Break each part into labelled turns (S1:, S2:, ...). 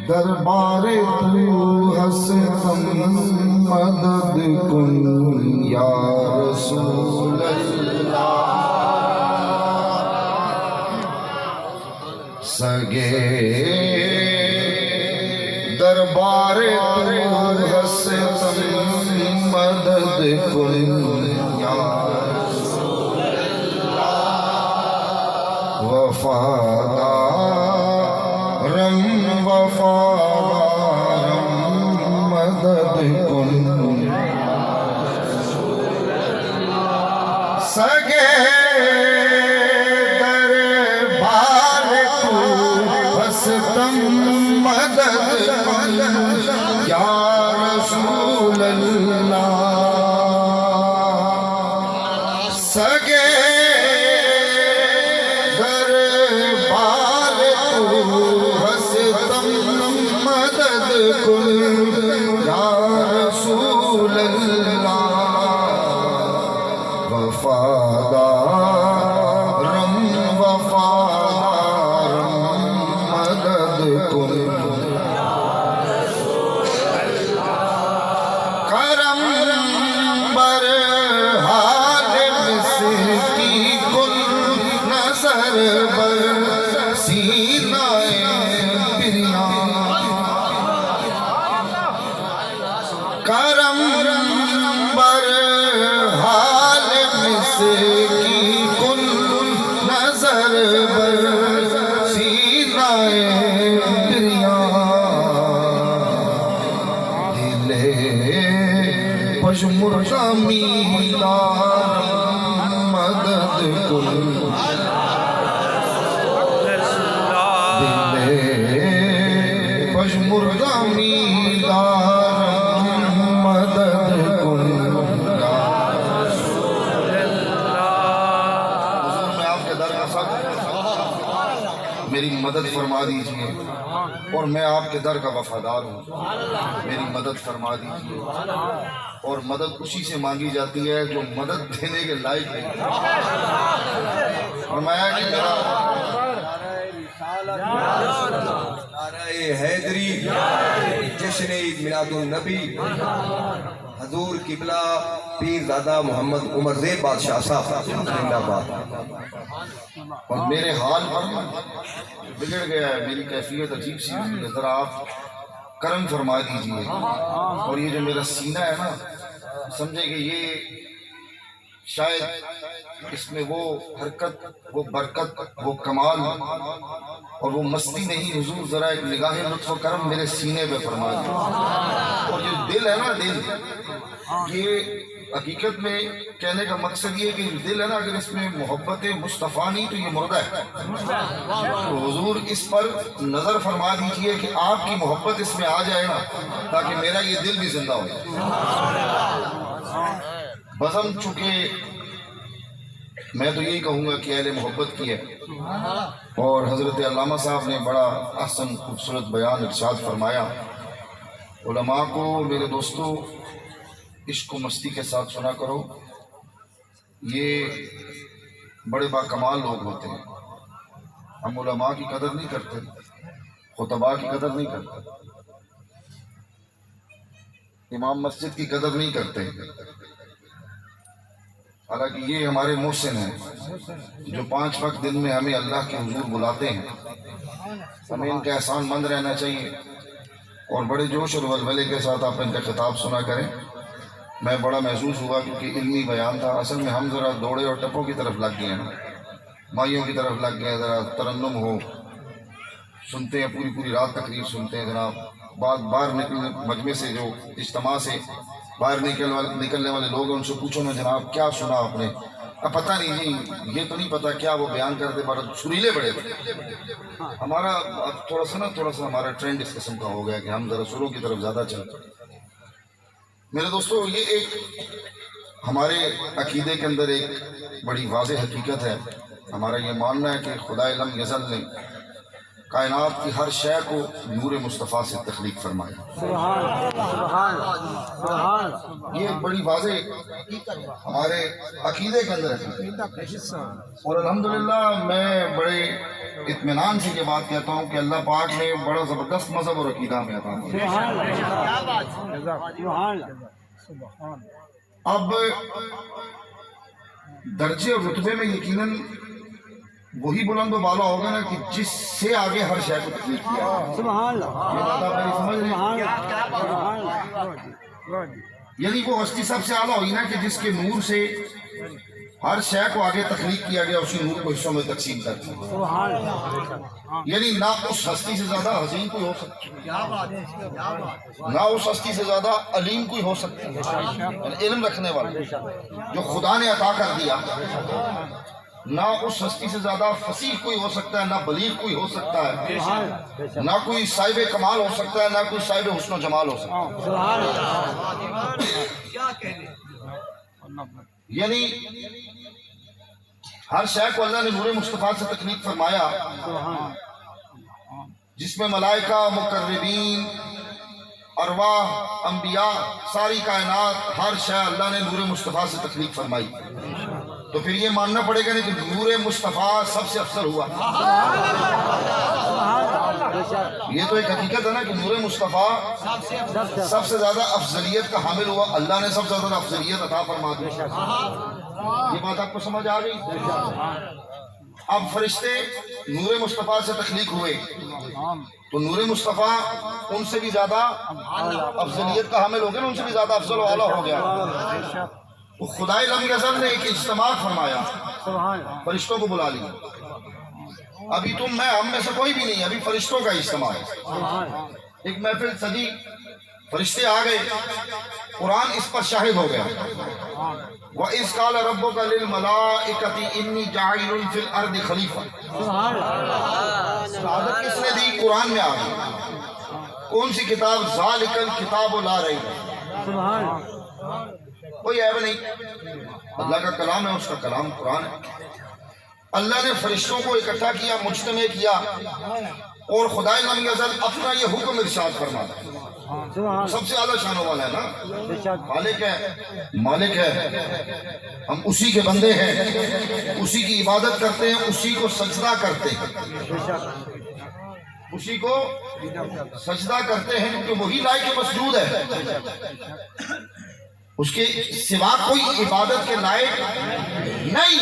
S1: دربار تو ہستم مدد کن یا رسول اللہ سگے دربار تو ہستم مدد کن یا رسول اللہ وفادارم وفادارم مدد کن سگے دربار تو ہستم مدد کن یا رسول اللہ سگے دربار تو ہستم مدد کن یا رسول اللہ وفادارم وفادارم مدد کن کرم بر حال مسکی کن نظر بر سینہ بریان کرم بر حال مسکی کن نظر بر سینہ بریان دلے پشمردہ میدان مدد کن دلے پشمردہ میدان مدد کن یا رسول اللہ میں آپ کے در کا ساتھ میری مدد فرما دیجئے اور میں آپ کے در کا وفادار ہوں میری مدد فرما دیجئے اور مدد اسی سے مانگی جاتی ہے جو مدد دینے کے لائق ہے فرمایا کہ میرا
S2: نعرہ حیدری جشن عید میلاد النبی حضور قبلہ پیر زادہ محمد عمر زید بادشاہ صاحب زندہ باد
S1: اور میرے حال پر بگڑ گیا ہے میری کیفیت عجیب سی ہوئی ہے ذرا آپ کرم فرما دیجئے اور یہ جو میرا سینہ ہے نا سمجھے کہ یہ شاید اس میں وہ حرکت وہ برکت وہ کمال اور وہ مستی نہیں حضور ذرا ایک نگاہ لطف و کرم میرے سینے پہ فرما دیجئے اور یہ دل ہے نا دل یہ حقیقت میں کہنے کا مقصد یہ کہ دل ہے نا اگر اس میں محبت مصطفیٰ نہیں تو یہ مردہ ہے تو حضور اس پر نظر فرما دیجئے کہ آپ کی محبت اس میں آ جائے نا تاکہ میرا یہ دل بھی زندہ ہو جائے بزم چکے میں تو یہی کہوں گا کہ اہل محبت کی ہے اور حضرت علامہ صاحب نے بڑا احسن خوبصورت بیان ارشاد فرمایا علماء کو میرے دوستو عشق و مستی کے ساتھ سنا کرو یہ بڑے باکمال لوگ ہوتے ہیں ہم علماء کی قدر نہیں کرتے خطباء کی قدر نہیں کرتے امام مسجد کی قدر نہیں کرتے حالانکہ یہ ہمارے محسن ہیں جو 5 وقت دن میں ہمیں اللہ کے حضور بلاتے ہیں ہمیں ان کا احسان مند رہنا چاہیے اور بڑے جوش اور ولولے کے ساتھ آپ ان کا خطاب سنا کریں میں بڑا محسوس ہوا کیونکہ علمی بیان تھا اصل میں ہم ذرا دوڑے اور ٹپوں کی طرف لگ گئے ہیں مائیوں کی طرف لگ گئے ذرا ترنم ہو سنتے ہیں پوری رات تقریر سنتے ہیں جناب باہر نکلنے مجمع سے جو اجتماع سے باہر نکلنے والے لوگ ہیں ان سے پوچھو نا جناب کیا سنا آپ نے اب پتہ نہیں جی یہ تو نہیں پتہ کیا وہ بیان کرتے بڑا سریلے بڑے تھے ہمارا اب تھوڑا سا ہمارا ٹرینڈ اس قسم کا ہو گیا کہ ہم ذرا سروں کی طرف زیادہ چلتے ہیں میرے دوستو یہ ایک ہمارے عقیدے کے اندر ایک بڑی واضح حقیقت ہے ہمارا یہ ماننا ہے کہ خدا لم یزل نے کائنات کی ہر شے کو نور مصطفیٰ سے تخلیق فرمایا یہ بڑی واضح ہمارے عقیدے کے اندر ہے اور الحمدللہ میں بڑے اطمینان سے یہ بات کہتا ہوں کہ اللہ پاک نے بڑا زبردست مذہب اور عقیدہ میں عطا فرمایا۔ اب درجے اور رتبے میں یقیناً وہی بلند و بالا ہوگا نا کہ جس سے آگے ہر شے کو تکلیف کیا ہے۔ یہ بات آپ میری سمجھ رہے ہیں؟ یعنی وہ ہستی سب سے اعلیٰ ہوئی نا کہ جس کے نور سے ہر شے کو آگے تخلیق کیا گیا، اسی نور کو حصوں میں تقسیم کر دیا۔ یعنی نہ اس ہستی سے زیادہ حسین کوئی ہو سکتا، نہ اس ہستی سے زیادہ علیم کوئی ہو سکتا، یعنی علم رکھنے والا جو خدا نے عطا کر دیا، نہ اس ہستی سے زیادہ فصیح کوئی ہو سکتا ہے، نہ بلیغ کوئی ہو سکتا ہے، نہ کوئی صاحب کمال ہو سکتا ہے، نہ کوئی صاحب حسن و جمال ہو سکتا ہے۔ یعنی ہر شے کو اللہ نے نور مصطفیٰ سے تخلیق فرمایا، جس میں ملائکہ، مقربین، ارواح، انبیاء، ساری کائنات، ہر شے اللہ نے نور مصطفیٰ سے تخلیق فرمائی۔ تو پھر یہ ماننا پڑے گا نہیں کہ نور مصطفیٰ سب سے افضل ہوا۔ یہ تو ایک حقیقت ہے نا کہ نور مصطفیٰ سب سے زیادہ افضلیت کا حامل ہوا، اللہ نے سب سے زیادہ افضلیت عطا فرما دی۔ یہ بات آپ کو سمجھ آ گئی؟ اب فرشتے نور مصطفیٰ سے تخلیق ہوئے تو نور مصطفیٰ ان سے بھی زیادہ افضلیت کا حامل ہو گیا نا، ان سے بھی زیادہ افضل و اعلیٰ ہو گیا۔ تو خدائے لم یزل نے ایک اجتماع فرمایا، فرشتوں کو بلا لیا۔ ابھی تم میں ہم میں سے کوئی بھی نہیں، ابھی فرشتوں کا اجتماع ہے۔ ایک محفل سجی، فرشتے آ گئے، قرآن اس پر شاہد ہو گیا۔ وَإِذْ قَالَ رَبُّكَ لِلْمَلَائِكَةِ إِنِّي جَاعِلٌ فِي الْأَرْضِ خَلِيفَةً۔ شہادت کس نے دی؟ قرآن میں آ گئی۔ کون سی کتاب؟ ذَلِكَ الْكِتَابُ لَا رَيْبَ۔ کوئی عیب نہیں، اللہ کا کلام ہے، اس کا کلام قرآن ہے۔ اللہ نے فرشتوں کو اکٹھا کیا، مجتمع کیا، اور خدائے لم یزل اپنا یہ حکم ارشاد فرماتا ہے۔ سب سے اعلیٰ شانوں والا ہے نا، خالق ہے، مالک ہے، ہم اسی کے بندے ہیں، اسی کی عبادت کرتے ہیں، اسی کو سجدہ کرتے ہیں، اسی کو سجدہ کرتے ہیں کیونکہ وہی لائق مسجود ہے، اس کے سوا کوئی عبادت کے لائق نہیں،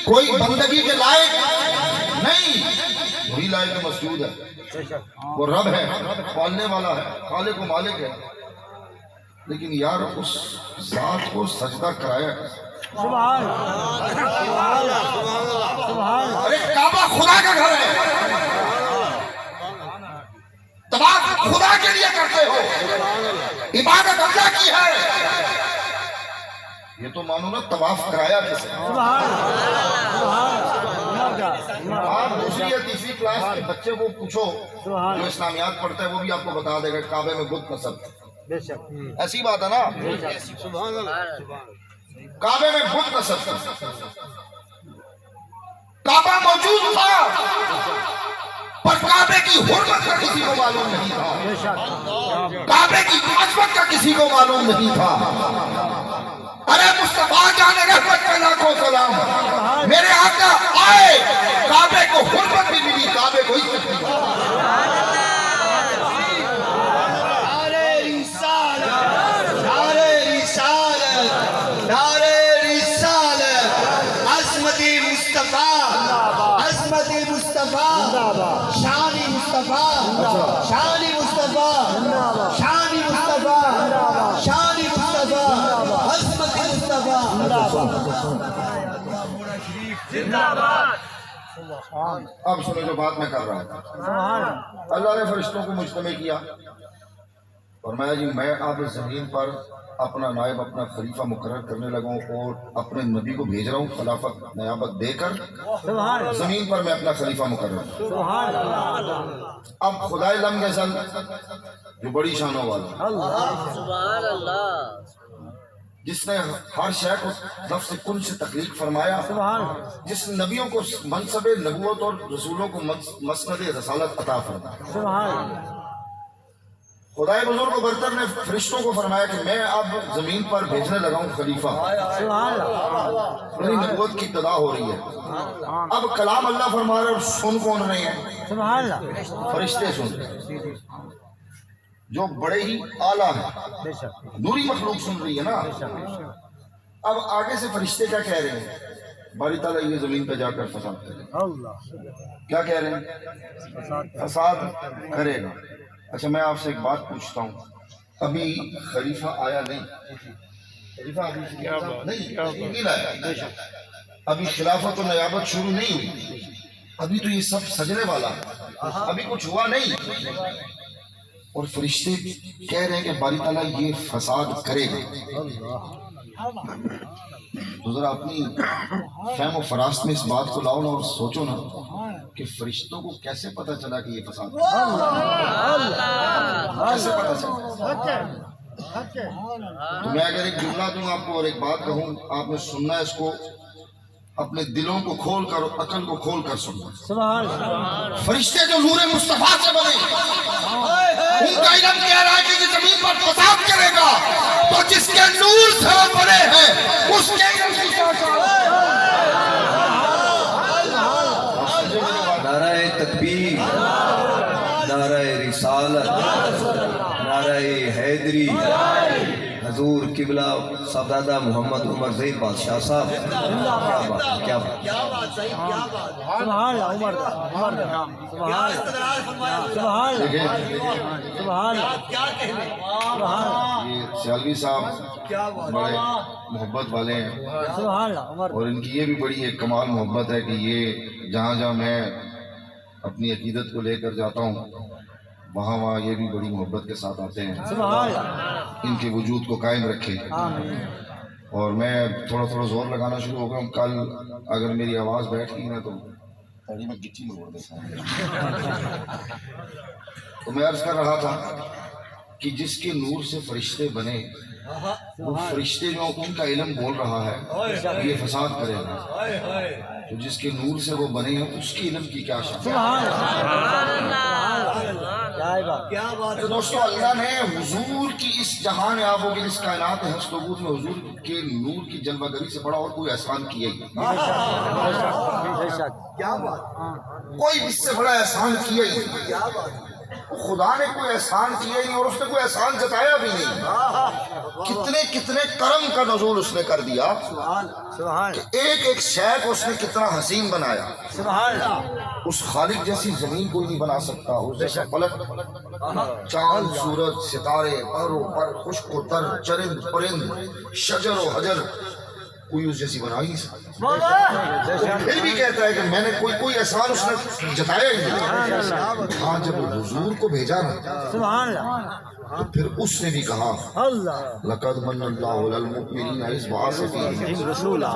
S1: کوئی بندگی کے لائق نہیں، وہی لائق مسجود ہے۔ وہ رب ہے، پالنے والا ہے، خالق و مالک ہے، لیکن یار اس ذات کو سجدہ کرایا۔ ارے کعبہ خدا کا گھر ہے، طواف خدا کے لیے کرتے ہو، عبادت اللہ کی ہے، یہ تو مانو نا طواف کرایا کس نے؟ آپ دوسری یا تیسری کلاس کے بچے کو پوچھو جو اسلامیات پڑھتا ہے، وہ بھی آپ کو بتا دے گا کعبے میں بت نصب، ایسی بات ہے نا، کعبے میں بت نصب، کعبہ موجود تھا پر کعبے کی حرمت کا کسی کو معلوم نہیں تھا، کعبے کی عظمت کا کسی کو معلوم نہیں تھا۔ ارے مصطفیٰ جانے رحمت کا لاکھوں سلام، میرے آقا آئے، کعبے کو حرمت بھی ملی، کعبے کو عزت بھی ملی۔
S3: شانی مصطفیٰ، شانی مصطفیٰ، شانی مصطفیٰ، شانی مصطفیٰ، عظمت مصطفیٰ۔
S1: اب سنو جو بات میں کر رہا ہوں، اللہ نے فرشتوں کو مجتمع کیا، فرمایا جی میں اب زمین پر اپنا نائب، اپنا خلیفہ مقرر کرنے لگا ہوں اور اپنے نبی کو بھیج رہا ہوں، خلافت نیابت دے کر زمین پر میں اپنا خلیفہ مقرر ہوں۔ اب خدائے لم یزل جو بڑی شانوں والا، جس نے ہر شے کو لفظ کن سے تخلیق فرمایا، جس نبیوں کو منصب نبوت اور رسولوں کو مسند رسالت عطا فرمایا، خدائے بزرگ و برتر نے فرشتوں کو فرمایا کہ میں اب زمین پر بھیجنے لگا ہوں خلیفہ، میری نبوت کی ابتدا ہو رہی ہے۔ اب کلام اللہ فرما رہے اور سن کون رہے ہیں؟ فرشتے سن رہے ہیں، جو بڑے ہی اعلیٰ ہیں، نوری مخلوق سن رہی ہے نا۔ اب آگے سے فرشتے کیا کہہ رہے ہیں؟ باری تعالیٰ یہ زمین پہ جا کر فساد کرے گا۔ کیا کہہ رہے ہیں؟ فساد کرے گا۔ اچھا میں آپ سے ایک بات پوچھتا ہوں، ابھی خلیفہ آیا نہیں؟ خلیفہ ابھی نہیں آیا، ابھی خلافت و نیابت شروع نہیں ہوئی، ابھی تو یہ سب سجنے والا ہے، ابھی کچھ ہوا نہیں، اور فرشتے کہہ رہے ہیں کہ باری تعالیٰ یہ فساد کرے گا۔ تو ذرا اپنی فہم و فراست میں اس بات کو لاؤ نا اور سوچو نا کہ فرشتوں کو کیسے پتا چلا کہ یہ فساد کیسے پتا چلا؟ تو میں اگر ایک جملہ دوں آپ کو اور ایک بات کہوں، آپ نے سننا ہے اس کو اپنے دلوں کو کھول کر اور عقل کو کھول کر سننا۔ فرشتے جو نور مصطفیٰ سے بنے، ان کا علم کہہ رہا ہے کہ یہ زمین پر فساد کرے گا، تو جس کے نور سے وہ بنے ہیں اس کے علم کی
S2: نعرہ تکبیر، نعرہ رسالت، نعرہ حیدری، حضور قبلہ صاحبزادہ محمد عمر زید بادشاہ صاحب۔ کیا بات
S1: یہ سیالوی صاحب بڑے محبت والے ہیں، اور ان کی یہ بھی بڑی ایک کمال محبت ہے کہ یہ جہاں جہاں میں اپنی عقیدت کو لے کر جاتا ہوں وہاں وہاں یہ بھی بڑی محبت کے ساتھ آتے ہیں۔ ان کے وجود کو قائم رکھے۔ اور میں تھوڑا تھوڑا زور لگانا شروع ہو گیا ہوں، کل اگر میری آواز بیٹھ گئی نا تو تڑی میں گچی میں اڑ دیتا ہوں۔ تو میں عرض کر رہا تھا کہ جس کے نور سے فرشتے بنے، وہ فرشتے جو ان کا علم بول رہا ہے یہ فساد کرے گا، تو جس کے نور سے وہ بنے ہیں اس کے علم کی کیا شان ہے۔ تو دوستو اللہ نے حضور کی اس جہان آبوں کی اس کائنات ہست و بود میں حضور کے نور کی جلوہ گری سے بڑا اور کوئی احسان کیا ہی نہیں، کوئی اس سے بڑا احسان کیا ہی نہیں۔ خدا نے کوئی احسان کیا ہی نہیں اور اس نے کوئی احسان جتایا بھی نہیں۔ کتنے کتنے کرم کا نزول اس نے کر دیا کہ ایک ایک شے کو اس نے کتنا حسین بنایا۔ اس خالق جیسی زمین کوئی نہیں بنا سکتا، اس جیسا فلک، چاند، سورج، ستارے، پر و پر، خشک و تر، چرند پرند، شجر و حجر، کوئی اس جیسی بنا ہی نہیں سکتا۔ پھر بھی کہتا ہے کہ میں نے کوئی احسان اس نے جتایا ہی نہیں۔ ہاں جب حضور کو بھیجا نا تو پھر اس نے بھی کہا لقد من اللہ علی المؤمنین اذ بعث فیہم رسولا،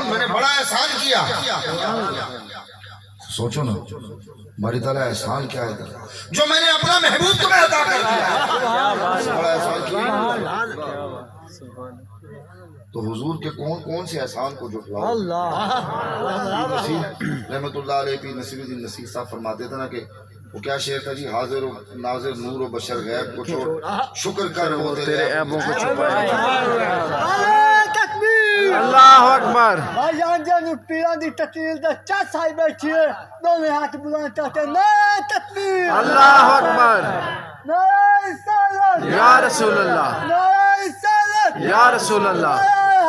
S1: میں نے بڑا احسان کیا۔ سوچو نا بڑی تعالیٰ احسان کیا ہے جو میں نے اپنا محبوب تمہیں عطا کر دیا، بڑا احسان کیا۔ تو حضور کے کون کون سے احسان کو جھٹلاؤ؟ رحمت اللہ علیہ پیر نصیر الدین نصیر صاحب فرماتے تھے نا کہ وہ کیا شعر تھا جی، حاضر و ناظر نور و بشر غیب کو چھوڑ، شکر کر وہ تیرے عیبوں کو چھپائے۔
S4: اللہ اکبر۔
S3: جان جان پیران دی تقریر دا چت آئی بیٹھی ہے، دونوں ہاتھ بلند کرتے ہیں، نعرہ تکبیر،
S4: اللہ اکبر،
S3: نعرہ رسالت،
S4: یا رسول اللہ،
S3: نعرہ رسالت،
S4: یا رسول اللہ،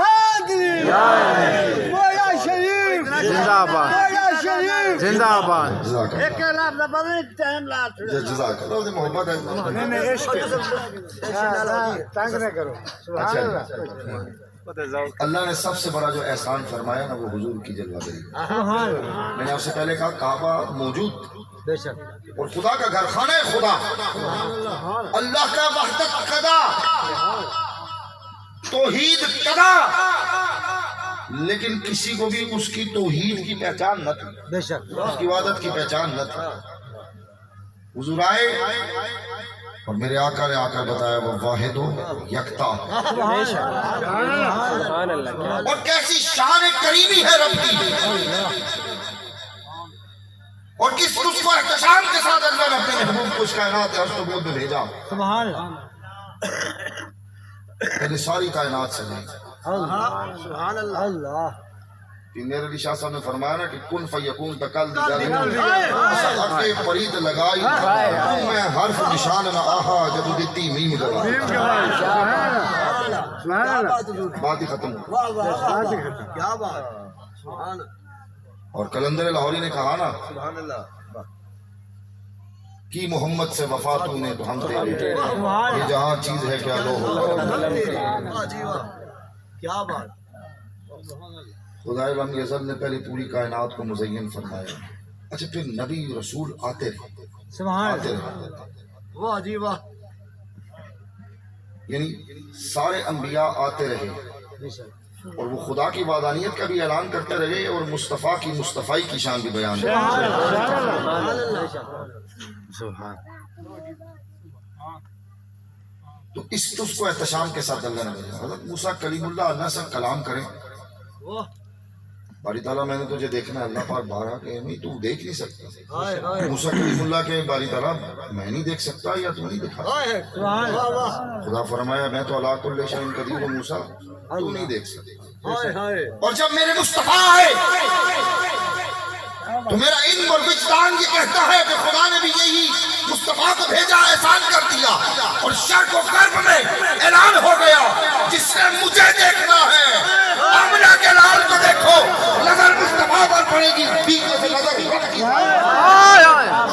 S3: حیدری، مولا شریف،
S4: زندہ آباد،
S3: مولا شریف،
S4: زندہ آباد۔
S1: جزاک اللہ،
S3: ایک لفظ لبنے ٹائم لات
S1: جزاک اللہ، محبت ہے۔
S3: تنگ نہ کرو۔
S1: اچھا اللہ نے سب سے بڑا جو احسان فرمایا نا وہ حضور کی جلوہ گری۔ میں نے آپ سے پہلے کہا کعبہ موجود اور خدا کا گھر خانہ خدا، اللہ کا وحدت قدا، توحید قدا، لیکن کسی کو بھی اس کی توحید کی پہچان نہ تھی، اس کی عبادت کی پہچان نہ تھی۔ حضور آئے اور میرے آقا نے آ کر بتایا وہ واحد و یکتا، اور کیسی شان کریمی ہے رب کی، اور کس کو احتشام کے ساتھ اللہ نے اپنے محبوب کو اس کائنات ہست و بود میں بھیجا
S3: سبحان اللہ
S1: پہلے ساری کائنات سے نہیں
S3: سبحان اللہ اللہ
S1: کہ میرے علی شاہ صاحب نے فرمایا نا کہ کن فیکون تکل دی فرید لگائی میں حرف نشان نہ آہا جب دیتی میم گوائی بات ہی ختم ہوئی
S3: کیا بات
S1: اور کلندر لاہوری نے کہا نا
S2: سبحان اللہ
S1: کی محمد سے وفا تو نے تو ہم تیرے یہ جہاں چیز ہے کیا لو ہو
S3: کیا بات
S1: خدائے غم یزل نے پہلے پوری کائنات کو مزین فرمایا اچھا پھر نبی رسول آتے رہے
S3: سبحان
S1: آتے
S3: اللہ
S1: رہے
S3: واہ جی واہ
S1: یعنی سارے انبیاء آتے رہے اور وہ خدا کی وحدانیت کا بھی اعلان کرتے رہے اور مصطفیٰ کی مصطفائی کی شان بھی بیان
S4: سبحان
S1: تو اس کو احتشام کے ساتھ اللہ نے بھیجا حضرت موسیٰ کلیم اللہ اللہ سے کلام کریں باری تعالیٰ میں نے تجھے دیکھنا ہے اللہ پاک بارہ کہ نہیں تو دیکھ نہیں سکتا موسیٰ کلیم اللہ کے باری تعالیٰ میں نہیں دیکھ سکتا یا تو نہیں دکھا خدا فرمایا میں تو اللہ کل شیء قدیر و موسیٰ تو نہیں دیکھ سکتا اور جب میرے مصطفیٰ آئے تو میرا علم اور وجدان یہ کہتا ہے کہ خدا نے بھی یہی مصطفیٰ کو بھیجا احسان کر دیا اور شرق و غرب میں اعلان ہو گیا جس سے مجھے دیکھنا ہے آمنہ کے لال کو دیکھو نظر مصطفیٰ پر پڑے گی بیچ سے نظر ہٹ کی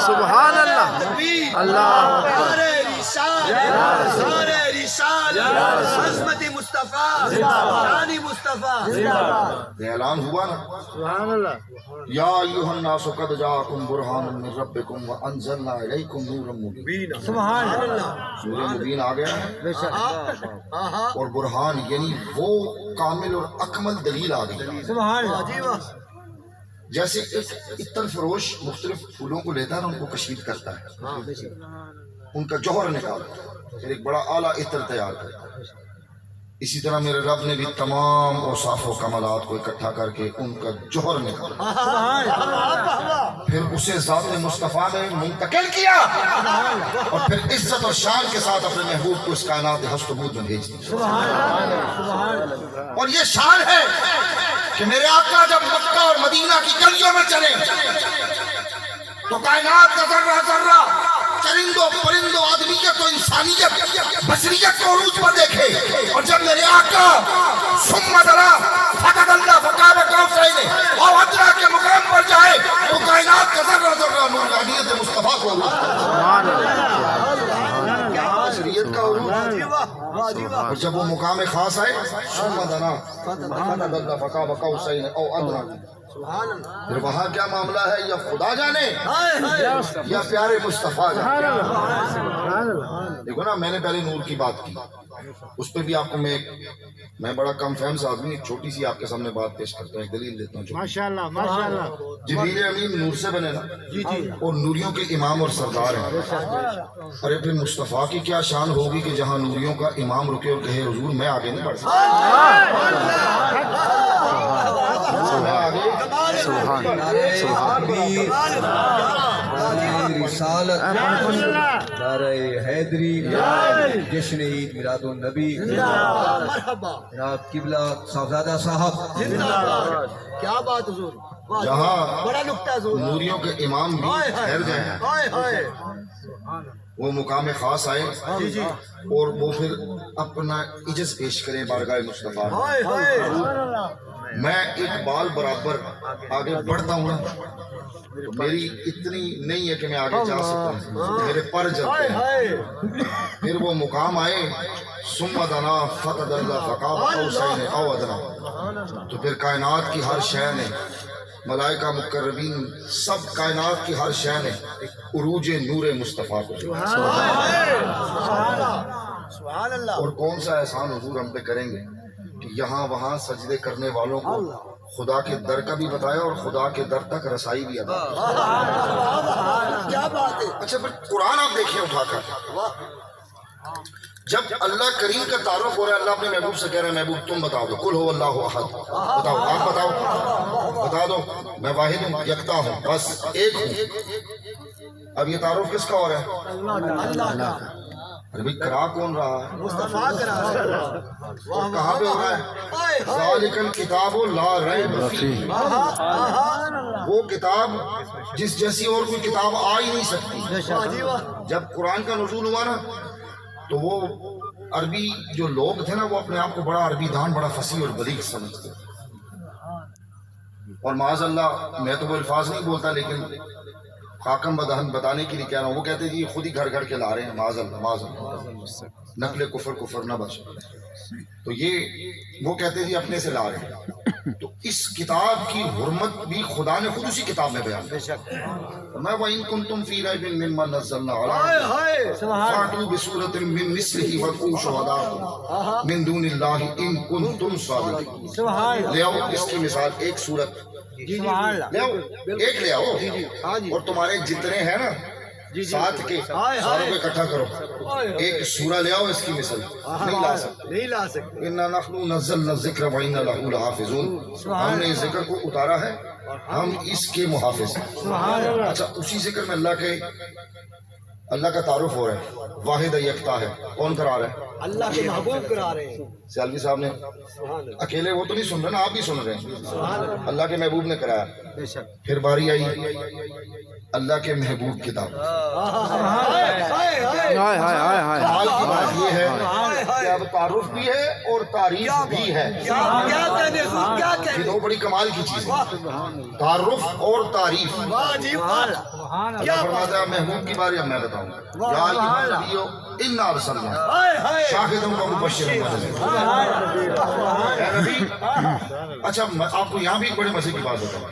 S4: سبحان اللہ اللہ اکبر
S3: عظمت مصطفیٰ شان مصطفیٰ
S1: یہ اعلان ہوا نا
S3: سبحان اللہ
S1: یا ایھا الناس قد جاءکم برہان من ربکم وانزلنا الیکم نورا مبینا
S3: سبحان اللہ
S1: نور مبین آ گیا اور برہان یعنی وہ کامل اور اکمل دلیل آ گئی
S3: سبحان اللہ
S1: جیسے ایک عطر فروش مختلف پھولوں کو لیتا ہے نا ان کو کشید کرتا ہے ان کا جوہر نکالتا ہے پھر ایک بڑا اعلیٰ عطر تیار کرتا ہے اسی طرح میرے رب نے بھی تمام اوصاف و کمالات کو اکٹھا کر کے ان کا جوہر نکالا پھر اسے ذات مصطفیٰ نے منتقل کیا اور پھر عزت اور شان کے ساتھ اپنے محبوب کو اس کائنات ہست و بود میں بھیج دیا اور یہ شان ہے کہ میرے آقا جب مکہ اور مدینہ کی گلیوں میں چلے تو کائنات کا ذرہ ذرہ چرندوں پرندوں آدمیت و انسانیت بشریت کو عروج پر دیکھے اور جب میرے آقا ثم دنا فقد اللہ فقاب قوسین اور ادنا کے مقام پر جائے تو کائنات کا ذرہ ذرہ نورانیت مصطفیٰ کو
S4: سبحان اللہ
S1: بشریت کا عروج اور جب وہ مقام خاص آئے ثم دنا فقد اللہ فقاب قوسین او ادنا پھر وہاں کیا معاملہ ہے یا خدا جانے یا پیارے مصطفیٰ جانے دیکھو نا میں نے پہلے نور کی بات کی اس پہ بھی آپ کو میں بڑا کم فہم سے آدمی چھوٹی سی آپ کے سامنے بات پیش کرتا ہوں ایک دلیل دیتا ہوں
S3: ماشاءاللہ ماشاءاللہ
S1: جبریل امین نور سے بنے نا اور نوریوں کے امام اور سردار ہیں ارے پھر مصطفیٰ کی کیا شان ہوگی کہ جہاں نوریوں کا امام رکے اور کہے حضور میں آگے نہیں بڑھ
S4: سبحان
S2: رسالت نعرہ حیدری جشن عید میلاد النبی جناب قبلہ صاحبزادہ صاحب
S3: کیا بات حضور
S1: جہاں
S3: بڑا نکتہ حضور
S1: نوریوں کے امام بھی ٹھہر گئے ہیں وہ مقام خاص آئے اور وہ پھر اپنا عجز پیش کریں بارگاہ مصطفیٰ میں ایک بال برابر آگے بڑھتا ہوں نا تو میری اتنی نہیں ہے کہ میں آگے جا سکتا ہوں میرے پر جلتے ہیں پھر وہ مقام آئے ثم دنا فتد اللہ فقاب قوسین او ادنا تو پھر کائنات کی ہر شے نے ملائکہ مقربین سب کائنات کی ہر شے نے عروج نور مصطفیٰ کو اور کون سا احسان حضور ہم پہ کریں گے کہ یہاں وہاں سجدے کرنے والوں کو خدا کے در کا بھی بتایا اور خدا کے در تک رسائی بھی عطا اچھا پھر قرآن آپ دیکھیں اٹھا کر جب اللہ کریم کا تعارف ہو رہا ہے اللہ اپنے محبوب سے کہہ رہا ہے محبوب تم بتاؤ دو قل هو اللہ احد بتاؤ آپ بتاؤ بتا دو میں واحد ہوں یکتا ہوں بس ایک ہوں اب یہ تعارف کس کا ہو رہا ہے؟
S4: اللہ کا
S1: ارے بھائی کرا کون رہا ہے؟
S3: مصطفیٰ کرا
S1: اور کہاں پہ ہو رہا ہے؟ ذالک الکتاب لا ریب فیہ، وہ کتاب جس جیسی اور کوئی کتاب آ ہی نہیں سکتی۔ جب قرآن کا نزول ہوا نا تو وہ عربی جو لوگ تھے نا وہ اپنے آپ کو بڑا عربی دان، بڑا فصیح اور بلیغ سمجھتے، اور معاذ اللہ میں تو وہ الفاظ نہیں بولتا لیکن خاکم بدہن بتانے کے لیے کہہ رہا ہوں، وہ کہتے جی خود ہی گھر گھر کے لا رہے ہیں، معاذ اللہ معاذ اللہ، نقل کفر نہ بچ، تو یہ وہ کہتے جی اپنے سے لا رہے ہیں۔ تو اس کتاب کی حرمت بھی خدا نے خود اسی کتاب میں بیان کی۔ میں وَإِن كُنتُمْ فِي رَيْبٍ مِّمَّا نَزَّلْنَا عَلَىٰ فَأْتُوا بِسُورَةٍ مِّن مِّثْلِهِ وَادْعُوا شُهَدَاءَكُم مِّن دُونِ اللَّهِ إِن كُنتُمْ صَادِقِينَ۔ لے آؤ اس کی مثال، ایک سورت لے آؤ، ایک لے آؤ، اور تمہارے جتنے ہیں نا ساتھ کے ساروں کو اکٹھا کرو، ایک سورہ لے آؤ اس کی مثال، نہیں لا سکتے۔ اِنَّا نَحْنُ نَزَّلْنَا الذِّكْرَ وَإِنَّا لَهُ لَحَافِظُونَ، ہم نے اس ذکر کو اتارا ہے، ہم اس کے محافظ ہیں۔ اچھا اسی ذکر میں اللہ کا تعارف ہو رہا ہے، واحد یکتا ہے، کون کرا رہا ہے؟
S3: اللہ کے محبوب کرا رہے ہیں۔
S1: سیالوی صاحب نے اکیلے وہ تو نہیں سن رہے نا، آپ بھی سن رہے ہیں، اللہ کے محبوب نے کرایا۔ پھر باری آئی اللہ کے محبوب کتاب۔
S4: ہائے ہائے ہائے ہائے
S1: حال کی بات یہ ہے کہ اب تعارف بھی ہے اور تعریف بھی ہے، یہ دو بڑی کمال کی چیز ہے، تعارف اور تعریف۔ کیا فرماتا ہے محبوب کی باری؟ اب میں بتاؤں گا، یا ایھا النبی انا ارسلناک شاہدا ومبشرا اے نبی۔ اچھا آپ کو یہاں بھی ایک بڑے مزے کی بات بتاؤں،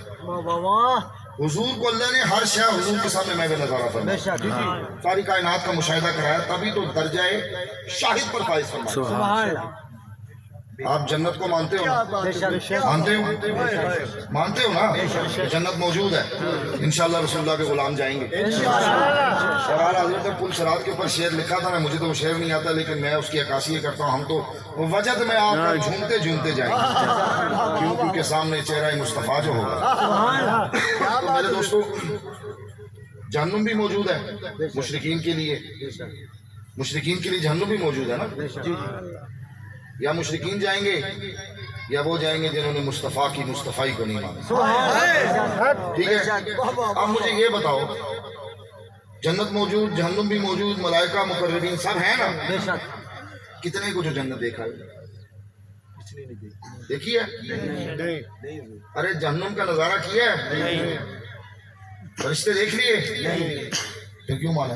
S1: حضور کو اللہ نے ہر شے حضور کے سامنے میں نظارہ فرمایا، ساری کائنات کا مشاہدہ کرایا، تبھی تو درجہ شاہد پر فائز فرمایا۔ آپ جنت کو مانتے ہو نا؟ مانتے ہو نا جنت موجود ہے، انشاءاللہ رسول اللہ کے غلام جائیں گے۔ سرار حضرت پل صراط کے اوپر شعر لکھا تھا نا، مجھے تو وہ شعر نہیں آتا لیکن میں اس کی عکاسی کرتا ہوں، ہم تو وجد میں آپ کو جھومتے جھومتے جائیں گے، کیونکہ سامنے چہرہ مصطفیٰ جو ہوگا۔ تو میرے دوستو جہنم بھی موجود ہے مشرکین کے لیے جہنم بھی موجود ہے نا، یا مشرکین جائیں گے یا وہ جائیں گے جنہوں نے مصطفیٰ کی مصطفی کو نہیں مانا، ٹھیک ہے؟ اب مجھے یہ بتاؤ جنت موجود، جہنم بھی موجود، ملائکہ مقربین سب ہیں نا، کتنے کو جو جنت دیکھا ہے؟ دیکھی ہے؟ ارے جہنم کا نظارہ کیا ہے؟ فرشتے دیکھ لیے؟ پھر کیوں مانا؟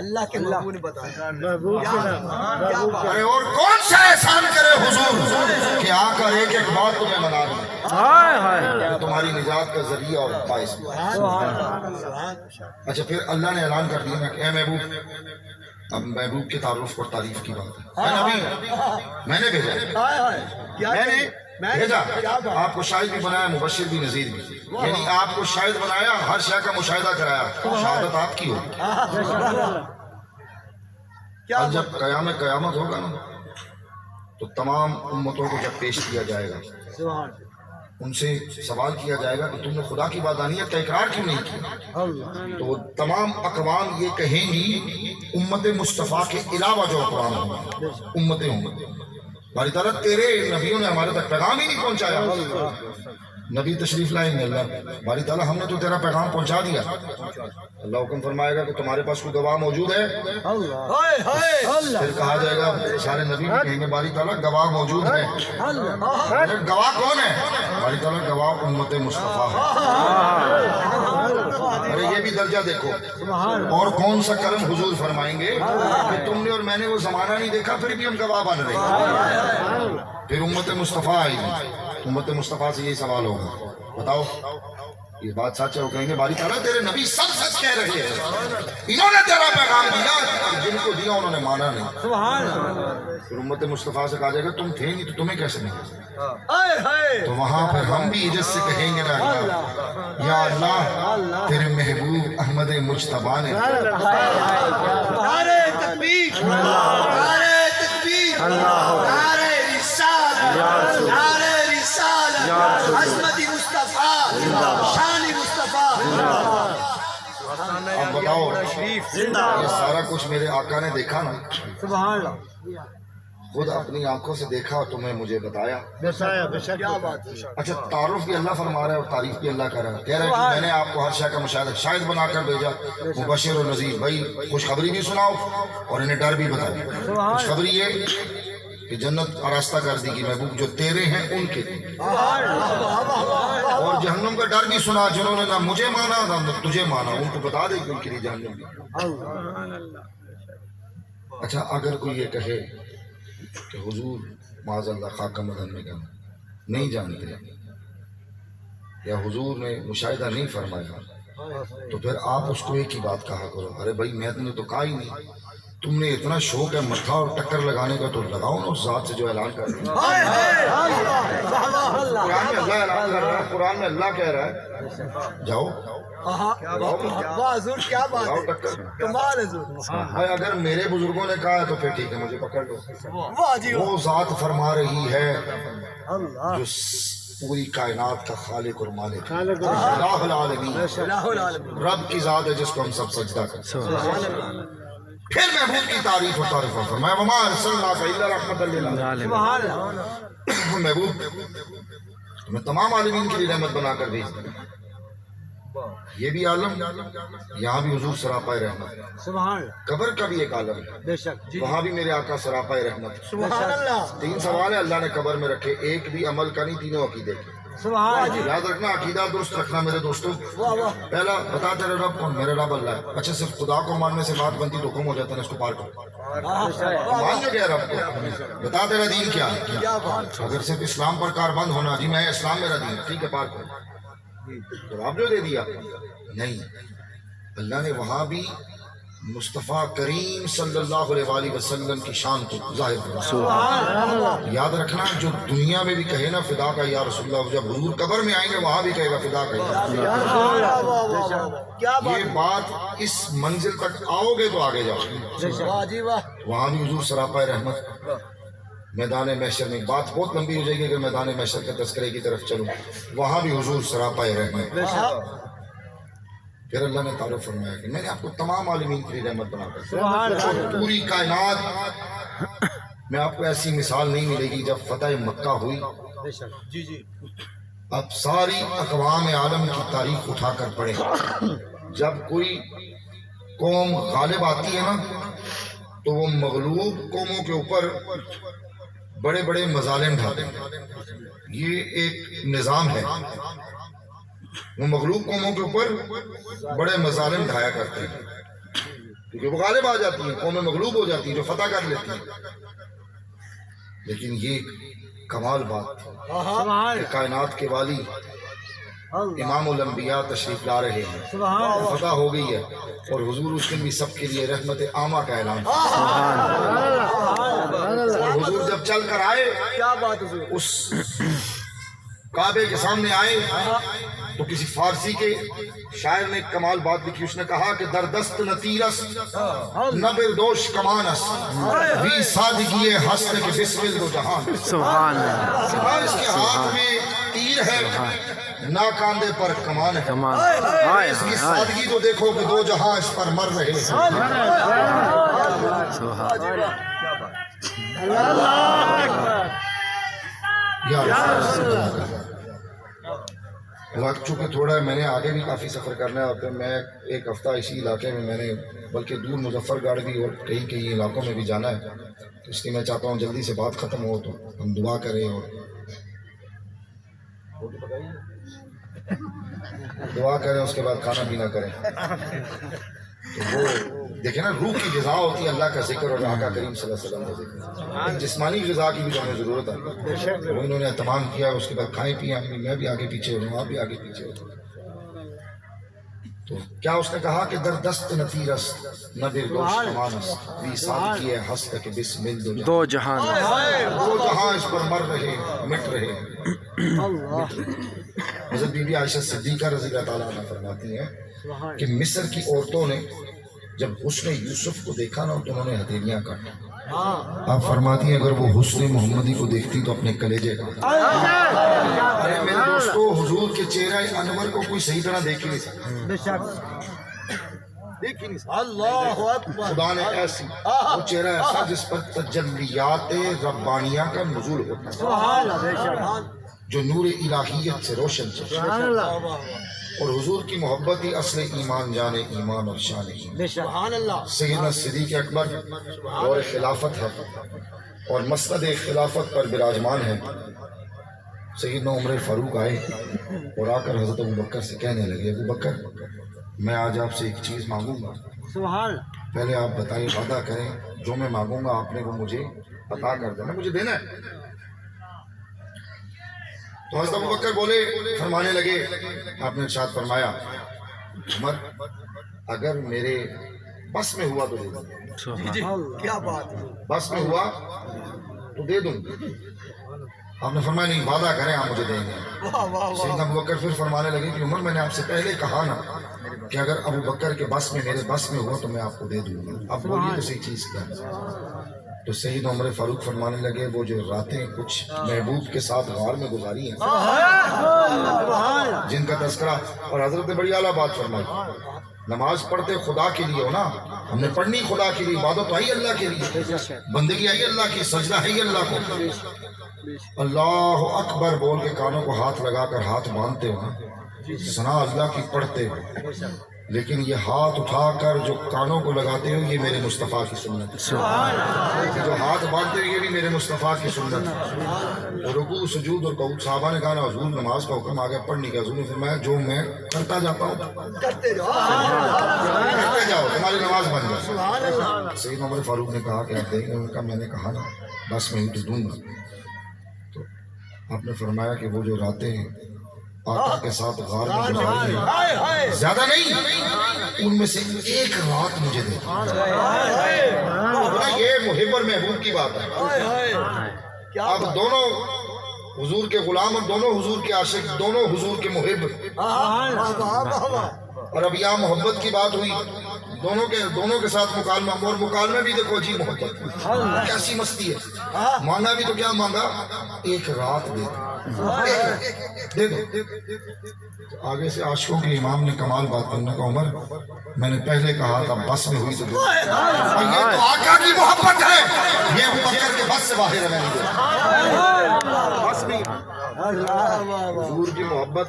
S3: اللہ کے محبوب نے بتایا۔
S1: ارے اور کون سا احسان کرے حضور کہ آ کر ایک ایک بات تمہیں منا دے،
S4: ہائے ہائے
S1: تمہاری نجات کا ذریعہ اور باعث۔ اچھا پھر اللہ نے اعلان کر دیا نا کہ اے محبوب، اب محبوب کے تعارف اور تعریف کی بات ہے۔ اے نبی میں نے بھیجا، آپ کو شاہد بھی بنایا، مبشر بھی، نذیر بھی، یعنی آپ کو شاہد بنایا، ہر شے کا مشاہدہ کرایا، شہادت آپ کی ہوگی۔ اور جب قیامت ہوگا نا تو تمام امتوں کو جب پیش کیا جائے گا، ان سے سوال کیا جائے گا کہ تم نے خدا کی وحدانیت کا اقرار کیوں نہیں کیا؟ تو تمام اقوام یہ کہیں گی امت مصطفیٰ کے علاوہ جو اقوام ہوں امتیں ہوں، باری تعالیٰ تیرے نبیوں نے ہمارے تک پیغام ہی نہیں پہنچایا، نبی تشریف لائیں گے اللہ، باری تعالیٰ ہم نے تو تیرا پیغام پہنچا دیا۔ اللہ حکم فرمائے گا کہ تمہارے پاس کوئی گواہ موجود ہے؟ پھر کہا جائے گا، سارے نبی بھی کہیں گے باری تعالیٰ گواہ موجود ہے۔ گواہ کون ہے؟ باری تعالیٰ گواہ امت مصطفیٰ ہے۔ ارے یہ بھی درجہ دیکھو، اور کون سا کرم حضور فرمائیں گے کہ تم نے اور میں نے وہ زمانہ نہیں دیکھا پھر بھی ہم گواہ بن رہے ہیں۔ پھر امت مصطفیٰ آئی گی، امت مصطفیٰ سے یہی سوال ہوگا، بتاؤ یہ بات سچ ہے؟ وہ کہیں گے باری تعالیٰ تیرے نبی سب سچ کہہ رہے ہیں، انہوں نے تیرا پیغام دیا، جن کو دیا انہوں نے مانا نہیں۔ پھر امت مصطفیٰ سے کہا جائے گا تم تھے نہیں تو تمہیں کیسے نہیں؟ تو وہاں پھر ہم بھی عزت سے کہیں گے نا یا اللہ تیرے محبوب احمد مجتبیٰ نے
S3: نعرہ تکبیر، نعرہ تکبیر، نعرہ رسالت، عظمت مصطفیٰ، شان مصطفیٰ۔
S1: اب بتاؤ یہ سارا کچھ میرے آقا نے دیکھا نا,
S3: سبحان اللہ.
S1: خود اپنی آنکھوں سے دیکھا, تمہیں مجھے بتایا.
S3: کیا بات ہے.
S1: اچھا تعارف بھی اللہ فرما رہا ہے اور تعریف بھی اللہ کر رہا ہے. کہہ رہا ہے کہ میں نے آپ کو ہر شے کا مشاہد شاہد بنا کر بھیجا, مبشر و نذیر. بھائی خوشخبری بھی سناؤ اور انہیں ڈر بھی بتاؤ. خوشخبری یہ کہ جنت آراستہ کر دی گی محبوب جو تیرے ہیں ان کے, اور جہنم کا ڈر بھی سنا جنہوں نے نہ مجھے مانا نہ تجھے مانا, ان کو بتا دے کہ ان کے لیے جہنم بھی. اچھا اگر کوئی یہ کہے کہ حضور معاذ اللہ خاکہ مدن میں گئے نہیں جانتے یا حضور نے مشاہدہ نہیں فرمایا, تو پھر آپ اس کو ایک ہی بات کہا کرو, ارے بھائی میں نے تو کہا ہی نہیں, تم نے اتنا شوق ہے متھا اور ٹکر لگانے کا تو لگاؤ نا اس ذات سے جو اعلان کر رہا ہے. قرآن میں اللہ اعلان کر رہا ہے, قرآن میں اللہ کہہ رہا ہے جاؤ
S3: کیا بات
S1: لگاؤ
S3: ہے.
S1: ٹکر.
S3: کمال ہے حضور.
S1: بھائی اگر میرے بزرگوں نے کہا ہے تو پھر ٹھیک ہے مجھے پکڑ لو.
S3: واہ جی واہ.
S1: وہ ذات فرما رہی ہے
S3: اللہ
S1: جو پوری کائنات کا خالق اور مالک ہے, الہ العالمین,
S3: الہ العالمین.
S1: رب کی ذات ہے جس کو ہم سب سجدہ کرتے ہیں. پھر محبوب کی تعریف و تعریف فرمایا وما ارسلناک الا رحمۃ للعالمین.
S3: سبحان اللہ.
S1: محبوب تمہیں تمام عالمین کے لیے رحمت بنا کر بھیج دیا. یہ بھی عالم, یہاں بھی حضور سراپائے رحمت.
S3: سبحان اللہ.
S1: قبر کا بھی ایک عالم ہے,
S3: بے شک جی.
S1: وہاں بھی میرے آقا سراپائے رحمت.
S3: سبحان اللہ.
S1: 3 سوال ہے اللہ نے قبر میں رکھے, ایک بھی عمل کا نہیں, تینوں عقیدے کے.
S3: سبحان اللہ.
S1: یاد رکھنا عقیدہ درست رکھنا میرے دوستوں. پہلا بتا تیرے رب کون, میرے رب اللہ ہے. اچھا صرف خدا کو ماننے سے بات بنتی تو حکم ہو جاتا ہے اس کو پار کرو. مان جو گیا رب کو, بتا تیرا دین کیا ہے. اگر صرف اسلام پر کار بند ہونا, جی میں اسلام میرا دین, ٹھیک ہے پار کرو, جواب جو دے دیا نہیں. اللہ نے وہاں بھی مصطفیٰ کریم صلی اللہ علیہ وآلہ وسلم کی شان کو ظاہر کیا. یاد رکھنا جو دنیا میں بھی کہے نا فدا کا یا رسول اللہ, جب حضور قبر میں آئیں گے وہاں بھی کہے گا فدا کا یا رسول اللہ.
S3: کیا بات.
S1: یہ بات اس منزل تک آؤ گے تو آگے جاؤ.
S3: واہ جی واہ.
S1: وہاں بھی حضور سراپائے رحمت. میدان محشر میں بات بہت لمبی ہو جائے گی اگر میدان محشر کے تذکرے کی طرف چلوں, وہاں بھی حضور سراپائے رحمت. پھر اللہ نے تعارف فرمایا کہ میں نے آپ کو تمام عالمین کی رحمت بنا کر پوری کائنات میں آپ کو ایسی مثال نہیں ملے گی. جب فتح مکہ ہوئی
S3: جی جی.
S1: اب ساری اقوام عالم کی تاریخ اٹھا کر پڑھے. جب کوئی قوم غالب آتی ہے نا تو وہ مغلوب قوموں کے اوپر بڑے بڑے مظالم ڈھاتے ہیں. یہ ایک نظام ہے, وہ مغلوب قوموں کے اوپر بڑے مظالم ڈھایا کرتے ہیں کیونکہ وہ غالب آ جاتی ہیں, قومیں مغلوب ہو جاتی ہیں جو فتح کر لیتی ہیں. لیکن یہ کمال بات کہ کائنات کے والی امام الانبیاء تشریف لا رہے ہیں, فتح ہو گئی ہے, اور حضور اس دن بھی سب کے لیے رحمت عامہ کا اعلان. اور حضور جب چل کر آئے
S3: کیا بات ہے.
S1: اس کعبے کے سامنے آئے تو کسی فارسی کے شاعر نے ایک کمال بات لکھی. اس نے کہا کہ در دست نہ تیرس نہ بردوش کمانس وی سادگی ہست کے بسمل دو جہان.
S4: سبحان اللہ.
S1: اس کے ہاتھ میں تیر ہے نہ کاندھے پر کمان ہے. اس کی سادگی تو دیکھو کہ دو جہاں اس پر مر رہے ہیں. وقت چونکہ تھوڑا ہے, میں نے آگے بھی کافی سفر کرنا ہے. اور میں ایک ہفتہ اسی علاقے میں نے بلکہ دور مظفر گڑھ بھی اور کئی کئی علاقوں میں بھی جانا ہے, تو اس لیے میں چاہتا ہوں جلدی سے بات ختم ہو تو ہم دعا کریں اور دعا کریں, اس کے بعد کھانا پینا کریں. تو وہ دیکھیں نا, روح کی غذا ہوتی ہے اللہ کا ذکر اور آقا کریم صلی اللہ علیہ وسلم کا ذکر. جسمانی غذا کی بھی تو ہمیں ضرورت ہے, وہ انہوں نے اہتمام کیا, اس کے بعد کھائیں پئیں. میں بھی آگے پیچھے ہو جاؤں, آپ بھی آگے پیچھے ہو جاؤں. تو کیا اس نے کہا کہ در دست نہ تیرس نہ بردوش کمانس وی سادگی ہست کے بسمل
S4: دو جہان.
S1: دو جہاں اس پر مر رہے مٹ رہے. حضرت بی بی عائشہ صدیقہ رضی اللہ تعالیٰ عنہ فرماتی ہیں کہ مصر کی عورتوں نے جب حسن یوسف کو دیکھا نا تو انہوں نے ہتھیلیاں کاٹی. آپ فرماتی ہیں اگر وہ حسن محمدی کو دیکھتی تو اپنے کلیجے کا. ارے میرے دوستو, حضور کے چہرہ انور کو کوئی صحیح طرح دیکھ ہی نہیں سکتا.
S3: اللہ اکبر
S1: خدا نے ایسی وہ چہرہ ایسا جس پر تجلیات ربانیہ کا نزول ہوتا ہے،
S3: سبحان اللہ، بے شک
S1: جو نور الہیت سے روشن چہرہ،
S3: سبحان اللہ،
S1: اور حضور کی محبت ہی اصل ایمان، جان ایمان اور شان ایمان۔
S3: بے شک سبحان اللہ،
S1: سیدنا صدیق اکبر دور خلافت ہے اور مسند خلافت پر براجمان ہے۔ سیدنا عمر فاروق آئے اور آ کر حضرت ابوبکر سے کہنے لگے، ابوبکر میں آج آپ سے ایک چیز مانگوں گا،
S3: سبحان اللہ،
S1: پہلے آپ بتائیں، وعدہ کریں جو میں مانگوں گا آپ نے وہ مجھے عطا کر دینا، مجھے دینا ہے۔ تو حضرت ابوبکر بولے، فرمانے لگے، آپ نے ارشاد فرمایا، عمر اگر میرے بس میں ہوا تو دے دوں،
S3: کیا بات ہے،
S1: بس میں ہوا تو دے دوں۔ آپ نے فرمایا نہیں، وعدہ کریں آپ مجھے دیں گے۔
S3: واہ واہ
S1: سیدنا ابوبکر پھر فرمانے لگے کہ عمر میں نے آپ سے پہلے کہا نا کہ اگر ابوبکر کے بس میں میرے بس میں ہوا تو میں آپ کو دے دوں گا، اب بولیے تو صحیح چیز کیا ہے۔ تو سیدنا عمر فاروق فرمانے لگے، وہ جو راتیں کچھ محبوب کے ساتھ غار میں گزاری ہیں، جن کا تذکرہ، اور حضرت نے بڑی اعلیٰ بات فرمائی، نماز پڑھتے خدا کے لیے ہو نا، ہم نے پڑھنی خدا کے لیے، عبادت آئی اللہ کے لیے، بندگی آئی اللہ کی، سجدہ ہے اللہ کو، اللہ اکبر بول کے کانوں کو ہاتھ لگا کر ہاتھ باندھتے ہو نا، ثنا اللہ کی پڑھتے ہو، لیکن یہ ہاتھ اٹھا کر جو کانوں کو لگاتے ہو یہ میرے مصطفیٰ کی سنت ہے، جو ہاتھ باندھتے ہو یہ بھی میرے مصطفیٰ کی سنت ہے۔ اور رکوع سجود اور قعود، صحابہ نے کہا نا حضور نماز کا حکم آ گیا پڑھنے کا، حضور نے فرمایا جو میں کرتا جاتا ہوں
S3: کرتے رہو،
S1: کرتے جاؤ، تمہاری نماز بن جائے۔ سیدنا عمر فاروق نے کہا کہ آپ دیں گے، ان کا میں نے کہا نا بس میں ہی تو دوں گا۔ تو آپ نے فرمایا کہ وہ جو راتیں آقا کے ساتھ غار میں گزاری ہیں زیادہ نہیں، ان میں سے ایک رات مجھے دے دو۔ یہ محب اور محبوب کی بات ہے۔ اب دونوں حضور کے غلام اور دونوں حضور کے عاشق، دونوں حضور کے محب، اور اب یہاں محبت کی بات ہوئی، دونوں کے ساتھ مکالمہ، اور مکالمہ بھی دیکھو جی محبت کیسی مستی ہے، مانگا بھی تو کیا مانگا، ایک رات دے دو۔ آگے سے عاشقوں کے امام نے کمال بات کرنے کا، عمر میں نے پہلے کہا تھا بس میں ہوئی تو دو، اور یہ تو آقا کی محبت ہے، یہ ابوبکر کے بس سے باہر ہے، میں نہیں دے بس میں حضور کی محبت،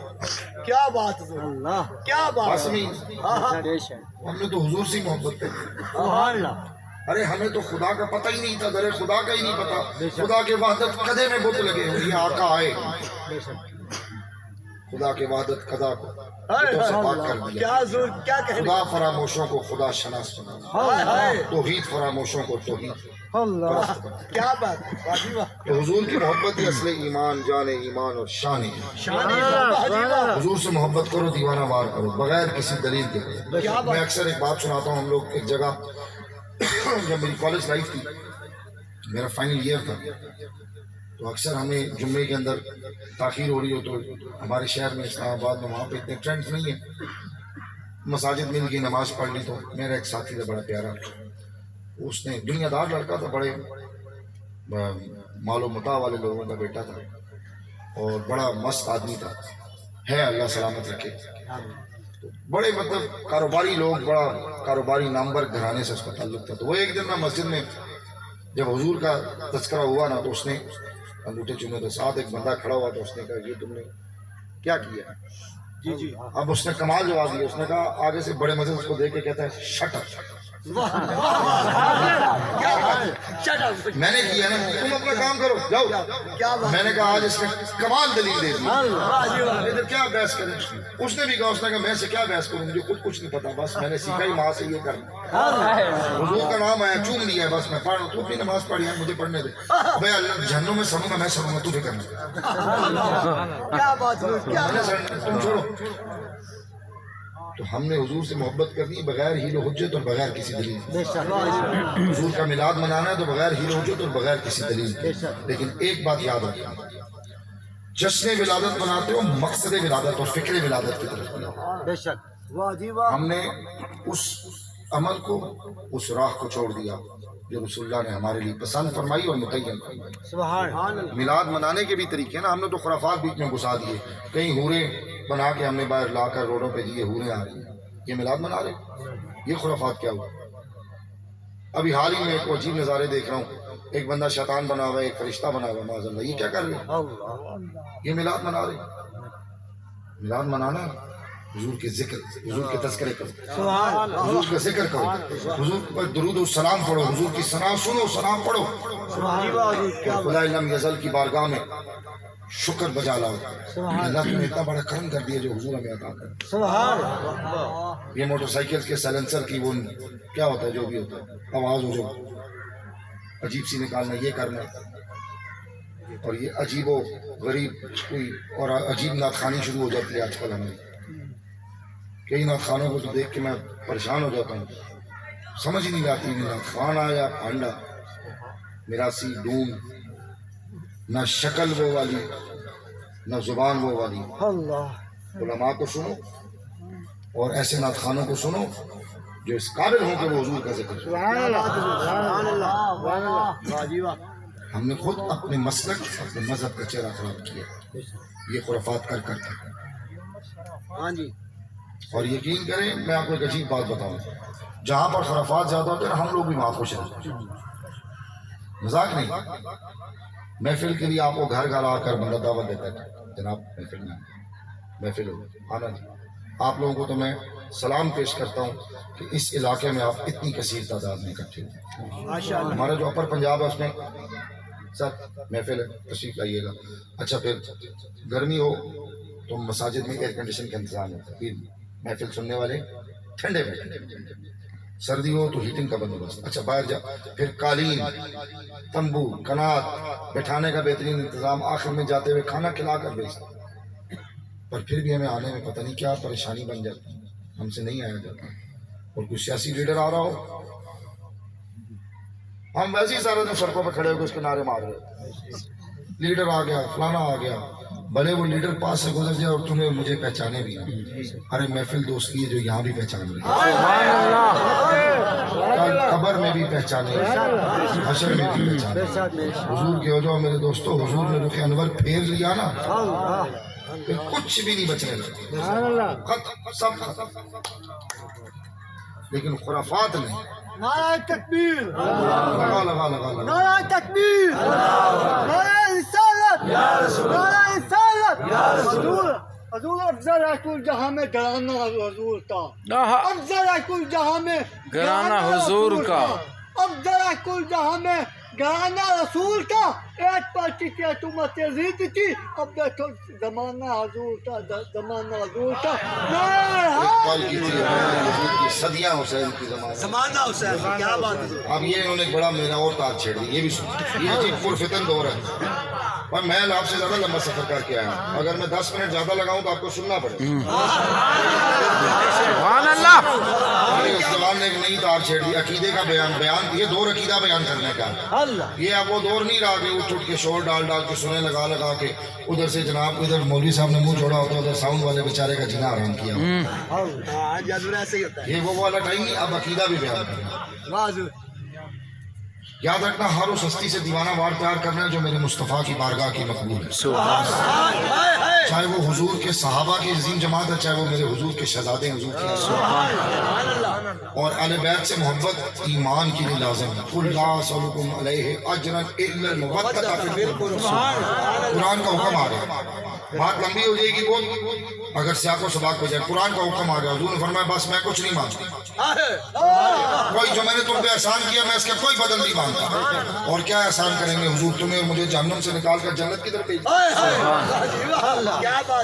S3: کیا بات ہے، اللہ کیا بات
S1: بس میں
S3: ہے،
S1: ہم نے تو حضور سے محبت ہے۔
S3: سبحان اللہ،
S1: ارے ہمیں تو خدا کا پتہ ہی نہیں تھا، در خدا کا ہی نہیں پتا، خدا کے وحدت قدے میں بت لگے ہوئے، یہ آقا آئے خدا کے وحدت قدا کو بتوں سے پاک کر دیا،
S3: کیا زور، کیا کہنے،
S1: خدا فراموشوں کو خدا شناس بنا، توحید فراموشوں کو توحید
S3: اللہ کیا بات ہے، واجب
S1: تو حضور کی محبت ہی اصل ایمان، جان ایمان اور شان ہے۔
S3: شان ہے،
S1: حضور سے محبت کرو، دیوانہ وار کرو، بغیر کسی دلیل کے کرو۔ میں اکثر ایک بات سناتا ہوں، ہم لوگ ایک جگہ جب میری کالج لائف تھی، میرا فائنل ایئر تھا، تو اکثر ہمیں جمعے کے اندر تاخیر ہو رہی ہو تو ہمارے شہر میں اسلام آباد میں وہاں پہ اتنے ٹرینڈز نہیں ہیں، مساجد مل گئی، نماز پڑھ لی۔ تو میرا ایک ساتھی تھا بڑا پیارا، اس نے دنیا دار لڑکا تھا، بڑے مال و متاع والے لوگوں کا بیٹا تھا اور بڑا مست آدمی تھا، ہے اللہ سلامت رکھے، بڑے مطلب کاروباری لوگ، بڑا کاروباری نامور گھرانے سے اس کا تعلق تھا۔ تو وہ ایک دن نا مسجد میں جب حضور کا تذکرہ ہوا نا تو اس نے انگوٹھے چومے، تو ساتھ ایک بندہ کھڑا ہوا، تو اس نے کہا یہ تم نے کیا کیا؟
S3: جی جی،
S1: اب اس نے کمال جواب دیا، اس نے کہا آگے سے بڑے مزے اس کو دیکھ کے کہتا ہے شٹ اپ، میں نے کیا نا، تم اپنا کام کرو جاؤ۔ میں نے کہا آج اس نے کمال دلیل دے دی، کیا بحث کریں؟ اس نے بھی کہا، اس نے کہا میں سے کیا بحث کروں، مجھے خود کچھ نہیں پتا، بس میں نے سیکھا ہی ماں سے یہ کرنا، حضور کا نام آیا چوم لیا ہے، بس میں پڑھ رہا ہوں، تو اپنی نماز پڑھی ہے، مجھے پڑھنے دے بھائی، اللہ جہنم میں سڑوں گا میں سڑوں گا، تجھے کرنا،
S3: کیا بات ہے، کیا
S1: میں نے سڑنا، تم چھوڑو۔ تو ہم نے حضور سے محبت کرنی بغیر ہیل و حجت اور بغیر کسی دلیل، حضور کا میلاد منانا ہے تو بغیر ہیل و حجت اور بغیر کسی دلیل۔ لیکن ایک بات یاد رکھنا، جشن ولادت مناتے ہو، مقصد ولادت اور فکر ولادت کی طرف بلاؤ۔
S3: بے شک، واجب
S1: ہم نے اس عمل کو، اس راہ کو چھوڑ دیا جو رسول اللہ نے ہمارے لیے پسند فرمائی اور متعین فرمائی۔
S3: سبحان اللہ،
S1: میلاد منانے کے بھی طریقے نا، ہم نے تو خرافات بیچ میں گھسا دیے، کہیں ہورے بنا کے ہم نے باہر لا کر روڈوں پہ دیے، ہورے آ رہی ہیں، یہ میلاد منا رہے، یہ خرافات کیا ہوا؟ ابھی حال ہی میں ایک عجیب نظارے دیکھ رہا ہوں، ایک بندہ شیطان بنا ہوا ہے، ایک فرشتہ بنا ہوا ہے، معاذ اللہ. یہ کیا کر رہے ہیں؟ یہ میلاد منا رہے ہیں. میلاد منانا حضور کے ذکر، حضور کے تذکرے کرو، حضور کا ذکر کرو، حضور پر درود و سلام پڑھو، حضور کی ثنا سنو، سلام پڑھو، خدا لم یزل کی بارگاہ میں شکر بجا لاؤ. اللہ نے اتنا بڑا کرم کر دیا جو حضور ہمیں عطا کر. یہ موٹر سائیکل کے سائلنسر کی وہ کیا ہوتا ہے، جو بھی ہوتا ہے آواز ہو جو عجیب سی نکالنا، یہ کرنا، اور یہ عجیب و غریب کوئی اور عجیب نعت خوانی شروع ہو جاتی ہے آج کل ہمیں. کئی نعت خوانوں کو تو دیکھ کے میں پریشان ہو جاتا ہوں، سمجھ ہی نہیں آتی نعت خوان آیا پھانڈا میراسی ڈوم، نہ شکل وہ والی نہ زبان وہ والی. علماء کو سنو اور ایسے نعت خوانوں کو سنو جو اس قابل ہوں کہ وہ حضور کا ذکر کریں. ہم نے خود اپنے مسلک، اپنے مذہب کا چہرہ خراب کیا یہ خرافات کر کر کے. اور یقین کریں میں آپ کو ایک عجیب بات بتاؤں، جہاں پر خرافات زیادہ ہوتے ہیں ہم لوگ بھی وہاں خوش رہتے ہیں. مذاق نہیں، محفل کے لیے آپ کو گھر گھر آ کر بندہ دعوت دیتا ہے، جناب محفل میں محفل ہو آنا جی. آپ لوگوں کو تو میں سلام پیش کرتا ہوں کہ اس علاقے میں آپ اتنی کثیر تعداد میں اکٹھے ہیں. ہمارا جو اپر پنجاب ہے اس میں سر محفل ہے، تشریف لائیے گا. اچھا پھر گرمی ہو تو مساجد میں ایئر کنڈیشن کا انتظام ہوتا ہے، پھر محفل سننے والے ٹھنڈے میں، سردی ہو تو ہیٹنگ کا بندوبست. اچھا باہر جا پھر قالین، تمبو، کنات، بٹھانے کا بہترین انتظام، آخر میں جاتے ہوئے کھانا کھلا کر بھیجتا. پر پھر بھی ہمیں آنے میں پتہ نہیں کیا پریشانی بن جاتی، ہم سے نہیں آیا جاتا. اور کوئی سیاسی لیڈر آ رہا ہو ہم ویسے ہی سارے دن سڑکوں پہ کھڑے ہو کے اس کے نعرے مار رہے، لیڈر آ گیا فلانا آ گیا. بھلے وہ لیڈر پاس سے گزر جائے اور تمہیں مجھے پہچانے بھی نہیں. ارے محفل دوستی ہے جو یہاں بھی پہچان رہی ہے، کل قبر میں بھی پہچانے، حشر میں بھی پہچانے. حضور کے ہو جاؤ میرے دوستو، حضور نے رخ انور پھیر لیا نا پھر کچھ بھی نہیں بچنے لگا، ختم سب ختم. لیکن خرافات نہیں.
S3: نعرہ تکبیر،
S1: لگا لگا لگا لگا.
S3: نعرہ تکبیر، نعرہ رسالت، نعرہ رسالت. حضور افضل ہے کل جہاں میں گھرانہ حضور کا، افضل ہے کل جہاں میں
S4: گھرانہ حضور کا،
S3: افضل ہے کل جہاں میں گھرانہ رسول کا. ایک پارٹی کی حکومت یزید تھی، اب دیکھو زمانہ حضور کا، زمانہ حضور کا.
S1: کال کی تھی یزید کی صدیاں حسین کی زمانہ
S3: حسین، کیا بات ہے.
S1: اب یہ انہوں نے ایک بڑا میرا اور تار چھیڑ دی، یہ بھی سن، یہ عجیب پرفتن دور ہے. اور میں آپ سے زیادہ لمبا سفر کر کے آیا ہوں، اگر میں 10 منٹ زیادہ لگاؤں تو آپ کو سننا پڑے.
S4: سبحان اللہ.
S1: اس زبان نے ایک نئی تار چھیڑ دی، عقیدے کا بیان. یہ دور عقیدہ بیان کرنے کا، یہ اب وہ دور نہیں رہا کہ اٹھ کے شور ڈال کے سنے لگا کے ادھر سے جناب ادھر مولوی صاحب نے منہ جوڑا ہوتا ہے، ادھر ساؤنڈ والے بیچارے کا جینا آرام کیا. یہ وہ والا ٹائم نہیں، اب عقیدہ بھی بیان کرنا. یاد رکھنا ہر اس ہستی سے دیوانہ وار پیار کرنا ہے جو میرے مصطفیٰ کی بارگاہ کی مقبول ہے، چاہے وہ حضور کے صحابہ کی عظیم جماعت ہے، چاہے وہ میرے حضور کے شہزادے حضور کی. اور اہل بیت سے محبت ایمان کے لیے لازم ہے. قُلْ لَا أَسْأَلُكُمْ عَلَيْهِ أَجْرًا إِلَّا الْمَوَدَّةَ فِي الْقُرْبَى. قرآن کا حکم آ گیا، بات لمبی ہو جائے گی بہت اگر سیاق و سباق پہ جائے. قرآن کا حکم آ گیا، حضور نے فرمایا بس میں کچھ نہیں مانگتا، کوئی جو میں نے تم پہ احسان کیا میں اس کا کوئی بدل نہیں مانگتا. اور کیا احسان کریں گے حضور، تمہیں اور مجھے جہنم سے نکال کر جنت کی طرف بھیج.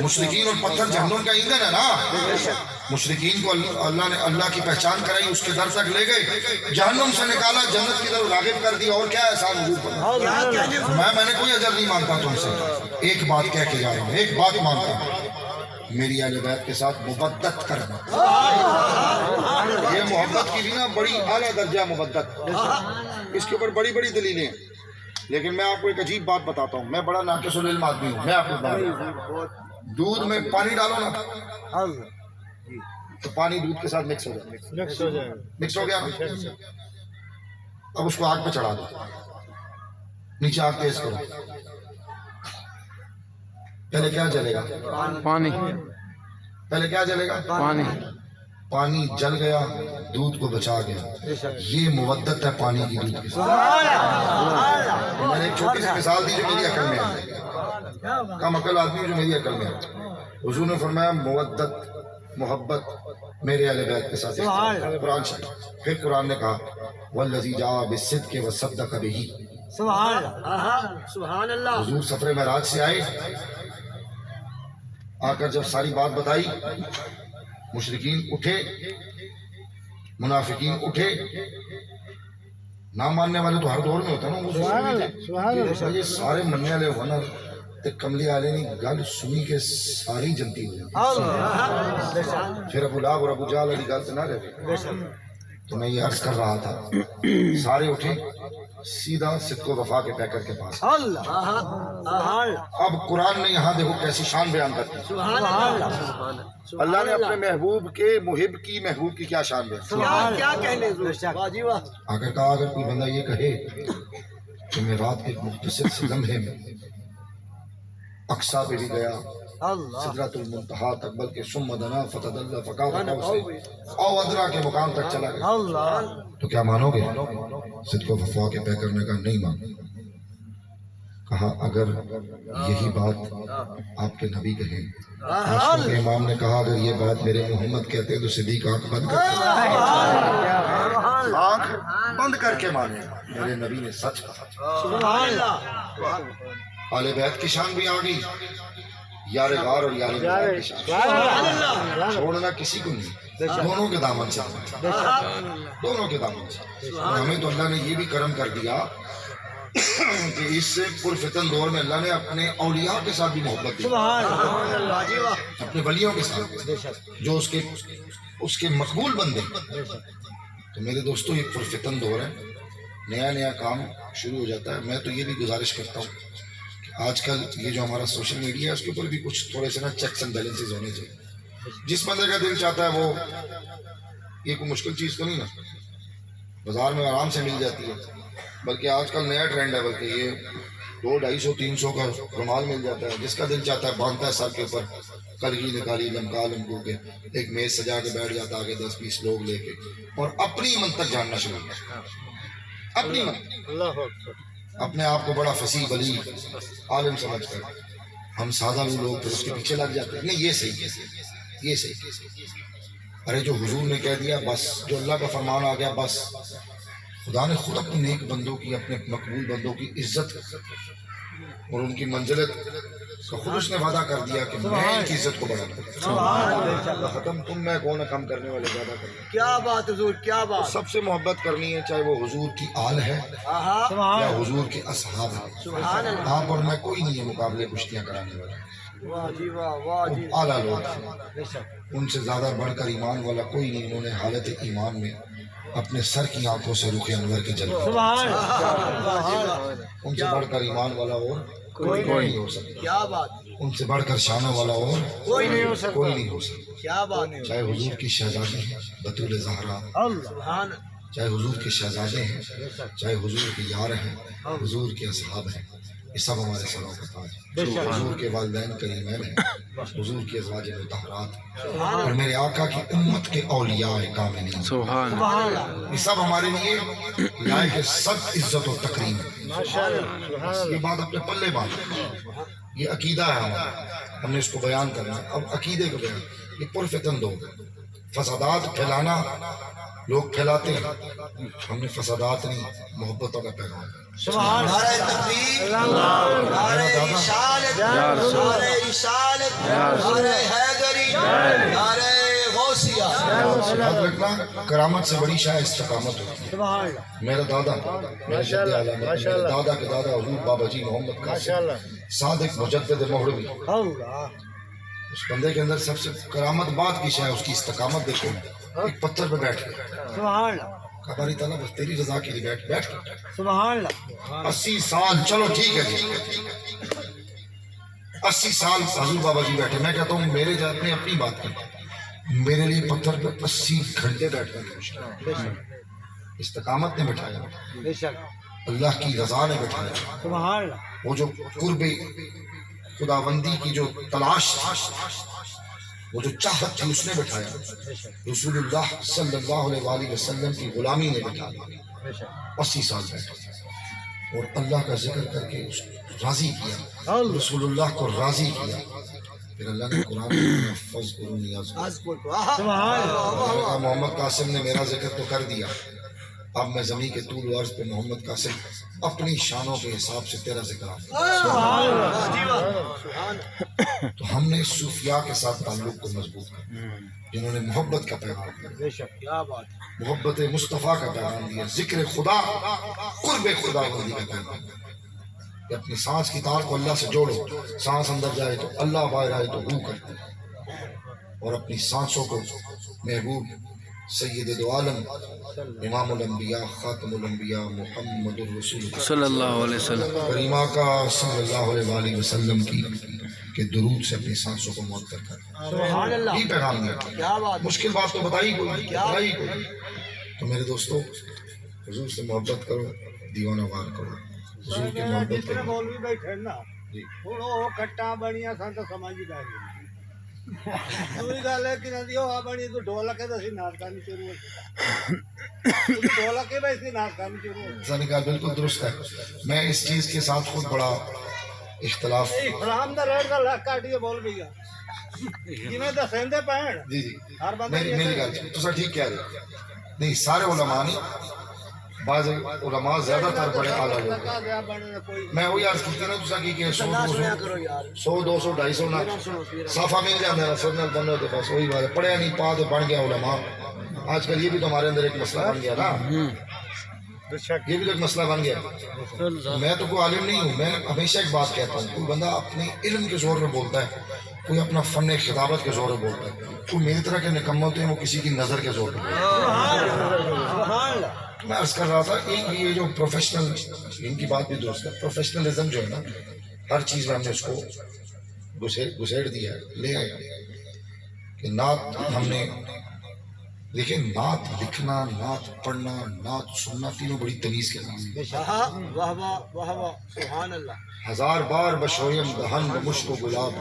S1: مشرکین اور پتھر جہنم کا ایندھن ہے نا. مشرکین کو اللہ نے اللہ کی پہچان کرائی، اس کے در تک لے گئے، جہنم سے نکالا، جنت کی طرف راغب کر دیا. اور کیا احسان حضور پر. میں نے کوئی اجر نہیں مانگتا تم سے، ایک بات کہہ کے جا رہا ہوں، ایک بات مانگتا ہوں، میری اہل بیت کے ساتھ مودت کرنا. یہ محبت کی بھی نا بڑی اعلیٰ درجہ محبت، اس کے اوپر بڑی بڑی دلیلیں ہیں. لیکن میں آپ کو ایک عجیب بات بتاتا ہوں، میں بڑا ناقص العلم آدمی ہوں. میں آپ کو بتا رہا ہوں، دودھ میں پانی ڈالو نا تو پانی دودھ کے ساتھ مکس ہو جائے، مکس ہو گیا. اب اس کو آگ پہ چڑھا دو، نیچے آگ تیز کرو، پہلے کیا جلے گا؟
S4: پانی.
S1: پہلے کیا جلے گا؟
S4: پانی.
S1: پانی جل گیا دودھ کو بچا گیا، یہ مودت ہے پانی کی دودھ کے ساتھ۔ میں نے ایک چھوٹی سی مثال دی جو میری عقل میں ہے، کم عقل آدمی جو میری عقل میں ہے۔ حضور نے فرمایا مودت محبت میرے اہل بیت کے ساتھ، قرآن شریف۔ پھر قرآن نے کہا والذی جاء بالصدق وصدق بہ۔
S3: سبحان اللہ۔
S1: حضور سفر معراج سے آئے، آ کر جب ساری بات بتائی، مشرکین اٹھے، منافقین اٹھے، نہ ماننے والے تو ہر دور میں ہوتا نا، یہ سارے مننے والے ہونا تے کملی والے نہیں گل سنی کے ساری جنتی ہو جاتی۔ پھر ابو لہب اور ابو جہل والی گل تو نہ رہے۔ تو میں یہ عرض کر رہا تھا، سارے اٹھے سیدھا صدق و وفا کے پیکر کے پاس۔ اب قرآن نے یہاں دیکھو کیسی شان بیان کرتی ہے۔ اللہ نے اپنے محبوب کے محب کی محبوب کی کیا شان بیان
S3: کیا کہنے
S1: اگر کہا، اگر کوئی بندہ یہ کہے کہ میں رات کے ایک مختصر سے لمحے میں اقصا پہ بھی گیا، سدرۃ المنتہا تک، بلکہ ثم دنا فتدلی فقاب او ادنا کے مقام تک چلا گیا، تو کیا مانو گے؟ صدق و وفا کے پیکر نے کہا نہیں مانو۔ کہا اگر یہی بات آپ کے نبی کہیں، عاشقوں کے امام نے کہا اگر یہ بات میرے محمد کہتے ہیں تو صدیق آنکھ بند کر کے مانے، میرے نبی نے سچ کہا۔ اہل بیت کی شان بھی آ گئی، یار غار اور یار غار کی شان چھوڑنا کسی کو نہیں، دونوں کے دامن سے، دونوں کے دامن سے۔ اور ہمیں تو اللہ نے یہ بھی کرم کر دیا کہ اس سے پرفتن دور میں اللہ نے اپنے اولیاء کے ساتھ بھی محبت دی، اپنے ولیوں کے ساتھ جو اس کے مقبول بندے۔ تو میرے دوستو یہ پرفتن دور ہے، نیا نیا کام شروع ہو جاتا ہے۔ میں تو یہ بھی گزارش کرتا ہوں کہ آج کل یہ جو ہمارا سوشل میڈیا ہے اس کے اوپر بھی کچھ تھوڑے سے نا چیکس اینڈ بیلنسز ہونے چاہیے۔ جس بندے کا دل چاہتا ہے وہ، یہ کوئی مشکل چیز تو نہیں نا، بازار میں آرام سے مل جاتی ہے، بلکہ آج کل نیا ٹرینڈ ہے، بلکہ یہ 200, 250, 300 کا رومال مل جاتا ہے، جس کا دل چاہتا ہے باندھتا ہے سر کے اوپر، کلگی نکالی لمکا لمکو کے ایک میز سجا کے بیٹھ جاتا آگے 10-20 لوگ لے کے، اور اپنی منطق جاننا شروع کرتا، اپنی منطق، اپنے آپ کو بڑا فصیح ولی عالم سمجھ کر ہم سادہ لوگ پھر اس کے پیچھے لگ جاتے ہیں۔ نہیں یہ صحیح ہے، یہ صحیح ہے۔ ارے جو حضور نے کہہ دیا بس، جو اللہ کا فرمان آ گیا بس، خدا نے خود اپنے نیک بندوں کی، اپنے مقبول بندوں کی عزت اور ان کی منزلت کا خود اس نے وعدہ کر دیا کہ میں ان کی عزت کو بڑھاؤں۔ ختم تم میں کون کم کرنے والے زیادہ کرنے۔
S3: کیا بات حضور، کیا بات۔
S1: سب سے محبت کرنی ہے، چاہے وہ حضور کی آل ہے یا حضور کے اصحاب ہے۔ آپ اور میں کوئی نہیں ہے مقابلے کشتیاں کرانے والا، اعلیٰ لوگ، ان سے زیادہ بڑھ کر ایمان والا کوئی نہیں۔ انہوں نے حالت ایمان میں اپنے سر کی آنکھوں سے رخ انور کے جلوے، ان سے بڑھ کر ایمان والا اور کوئی نہیں ہو سکتا،
S3: کیا بات،
S1: ان سے بڑھ کر شانہ والا اور
S3: کوئی نہیں ہو سکتا،
S1: کوئی نہیں ہو سکتا۔
S3: کیا بات۔
S1: چاہے حضور کی شہزادی ہیں بطول زہرا، چاہے حضور کے شہزادے ہیں، چاہے حضور کے یار ہیں، حضور کے اصحاب ہیں، یہ سب ہمارے سروں کا تاج ہے۔ حضور کے والدین کریمین ہیں، حضور کی ازواج مطہرات، اور میرے آقا کی امت کے اولیاء کاملین،
S4: سبحان اللہ،
S1: یہ سب ہمارے لیے لائق سب عزت و تکریم ہے۔ یہ بات اپنے پلے باندھ، یہ عقیدہ ہے ہمارا، ہم نے اس کو بیان کرنا۔ اب عقیدے کو بیان، یہ پرفتن دو فسادات پھیلانا، لوگ پھیلاتے ہیں، ہم نے فسادات نہیں، محبتوں کا پیغام۔
S3: نعرہ تکبیر، نعرہ رسالت، نعرہ رسالت، نعرہ حیدری، نعرہ غوثیہ۔
S1: یاد رکھنا کرامت سے بڑی شاہ استقامت ہوتی ہے۔ میرا دادا، میرے جد اعلیٰ، میرے دادا کے دادا حضور بابا جی محمد قاسم صادق مجدد مغربی، اس بندے کے اندر سب سے کرامت بات کی شاہ اس کی استقامت دیکھو۔ ایک پتھر پہ بیٹھ گیا، کہا باری تعالیٰ بس تیری رضا کے لیے بیٹھ کے 80 سال، چلو ٹھیک ہے جی، 80 سال حضور بابا جی بیٹھے۔ میں کہتا ہوں میرے اپنی بات کرتا ہوں، میرے لیے پتھر پہ 80 گھنٹے بیٹھنے کی مشکل، استقامت نے بٹھایا، اللہ کی رضا نے بٹھایا، وہ جو قرب خداوندی کی جو تلاش، وہ جو چاہت تھی اس نے بٹھایا، رسول اللہ صلی اللہ علیہ وآلہ وسلم کی غلامی نے بٹھایا، 80 سال بیٹھے اور اللہ کا ذکر کر کے اس کو راضی کیا، رسول اللہ کو راضی کیا۔ پھر اللہ نے قرآن میں فَاذْكُرُونِي أَذْكُرْكُمْ، محمد قاسم نے میرا ذکر تو کر دیا، اب میں زمین کے طول و عرض پہ محمد قاسم اپنی شانوں کے حساب سے تیرا ذکر تو ہم نے صوفیاء کے ساتھ تعلق کو مضبوط کیا، جنہوں نے محبت کا پیغام دیا، محبت مصطفیٰ کا پیغام دیا، ذکر خدا، قرب خدا بندی کا پیغام دیا کہ اپنی سانس کی تار کو اللہ سے جوڑو، سانس اندر جائے تو اللہ، باہر آئے تو ہو کرتے، اور اپنی سانسوں کو محبوب سید دو عالم امام الانبیاء خاتم الانبیاء محمد الرسول
S4: صلی اللہ علیہ وسلم
S1: کریم آقا صلی اللہ علیہ وآلہ وسلم کی کہ درود سے اپنی سانسوں کو معطر کر، یہ پیغام دیا۔ مشکل بات تو بتائی کوئی، تو میرے دوستو حضور سے محبت کرو، دیوانہ وار کرو، حضور کی محبت کرو۔
S3: مولوی بیٹھے نا ہن او کٹا بنیا سن تو سمجھ ہی گئے دوئی گل ہے کہ ندی ہوا بنی تو ڈھولک ہے تو اسی ناچانی شروع ہو ڈھولک ہے بھائی اسی ناچانی شروع ہو
S1: سن کا بالکل درست ہے۔ میں اس چیز کے ساتھ خود بڑا اختلاف،
S3: حرام دا ریٹ دا لکھ کاٹ کے بول گیا جنہیں دسیندے پہن
S1: جی جی
S3: ہر بندہ
S1: میری گل تو ٹھیک کہہ رہے نہیں، سارے علماء نہیں، بعض علماء زیادہ تر بڑے اعلیٰ لوگ ہیں۔ میں وہی عرض کی نا تسا کی کہ 100 200 250 نہ صافہ مل جاتا ہے سر نال بندے کے پاس، وہی بات ہے، پڑھیا نہیں پا تو بن گیا علماء۔ آج کل یہ بھی تو ہمارے اندر ایک مسئلہ بن گیا نا، یہ بھی تو ایک مسئلہ بن گیا۔ میں تو کوئی عالم نہیں ہوں، میں ہمیشہ ایک بات کہتا ہوں، کوئی بندہ اپنے علم کے زور پہ بولتا ہے، کوئی اپنا فن خطابت کے زور پہ بولتا ہے، کوئی میری طرح کے نکمے ہوتے ہیں وہ کسی کی نظر کے زور پہ بولتا ہے۔ میں عرض کر رہا تھا یہ جو پروفیشنل، ان کی بات بھی درست ہے، پروفیشنلزم جو ہے نا ہر چیز میں ہم نے اس کو گھسیڑ دیا ہے، لے آیا کہ نعت ہم نے دیکھیں، نعت لکھنا، نعت پڑھنا، نعت سننا تینوں بڑی تمیز کے نام ہیں۔ ہزار بار بشویم دہن بمشک و گلاب،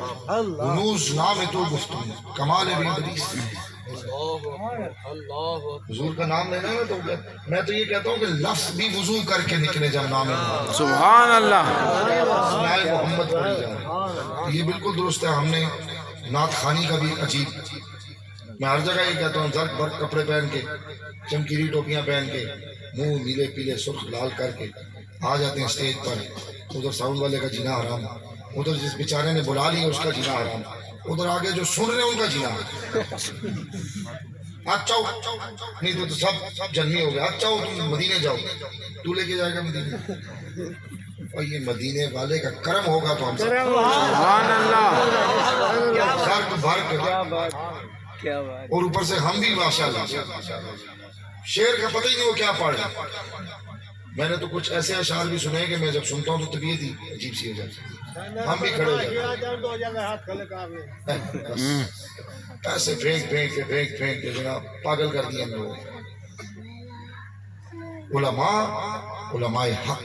S1: ہنوز نام تو گفتم کمال بھی حدیث۔ حضور کا نام لینا ہے تو میں تو یہ کہتا ہوں کہ لفظ بھی وضو کر کے نکلے جب نام
S4: سبحان اللہ،
S1: محمد پڑھی جائے، یہ بالکل درست ہے۔ ہم نے نعت خانی کا بھی عجیب، میں ہر جگہ یہ کہتا ہوں، زرق برق کپڑے پہن کے، چمکیلی ٹوپیاں پہن کے، منہ نیلے پیلے سرخ لال کر کے آ جاتے ہیں اسٹیج پر، ادھر ساؤنڈ والے کا جینا حرام، ادھر جس بیچارے نے بلا لیا اس کا جینا حرام، ادھر آگے جو سن رہے ہیں ان کا جینا اچھا نہیں تو سب جنمی ہو گیا، اچھا تم مدینے جاؤ، تو لے کے جائے گا مدینے، اور یہ مدینے والے کا کرم ہوگا تو ہم
S4: سبحان اللہ،
S1: زرق برق، اور اوپر سے ہم بھی ماشاءاللہ شعر کا پتہ ہی نہیں وہ کیا پڑھ رہے۔ میں نے تو کچھ ایسے اشعار بھی سنے کہ میں جب سنتا ہوں تو طبیعت ہی عجیب سی ہو جاتی ہے، ہم بھی کھڑے ہو جاتے ہیں، ایسے پھینک کے جناب پاگل کر دیا ہم لوگوں۔ علماء حق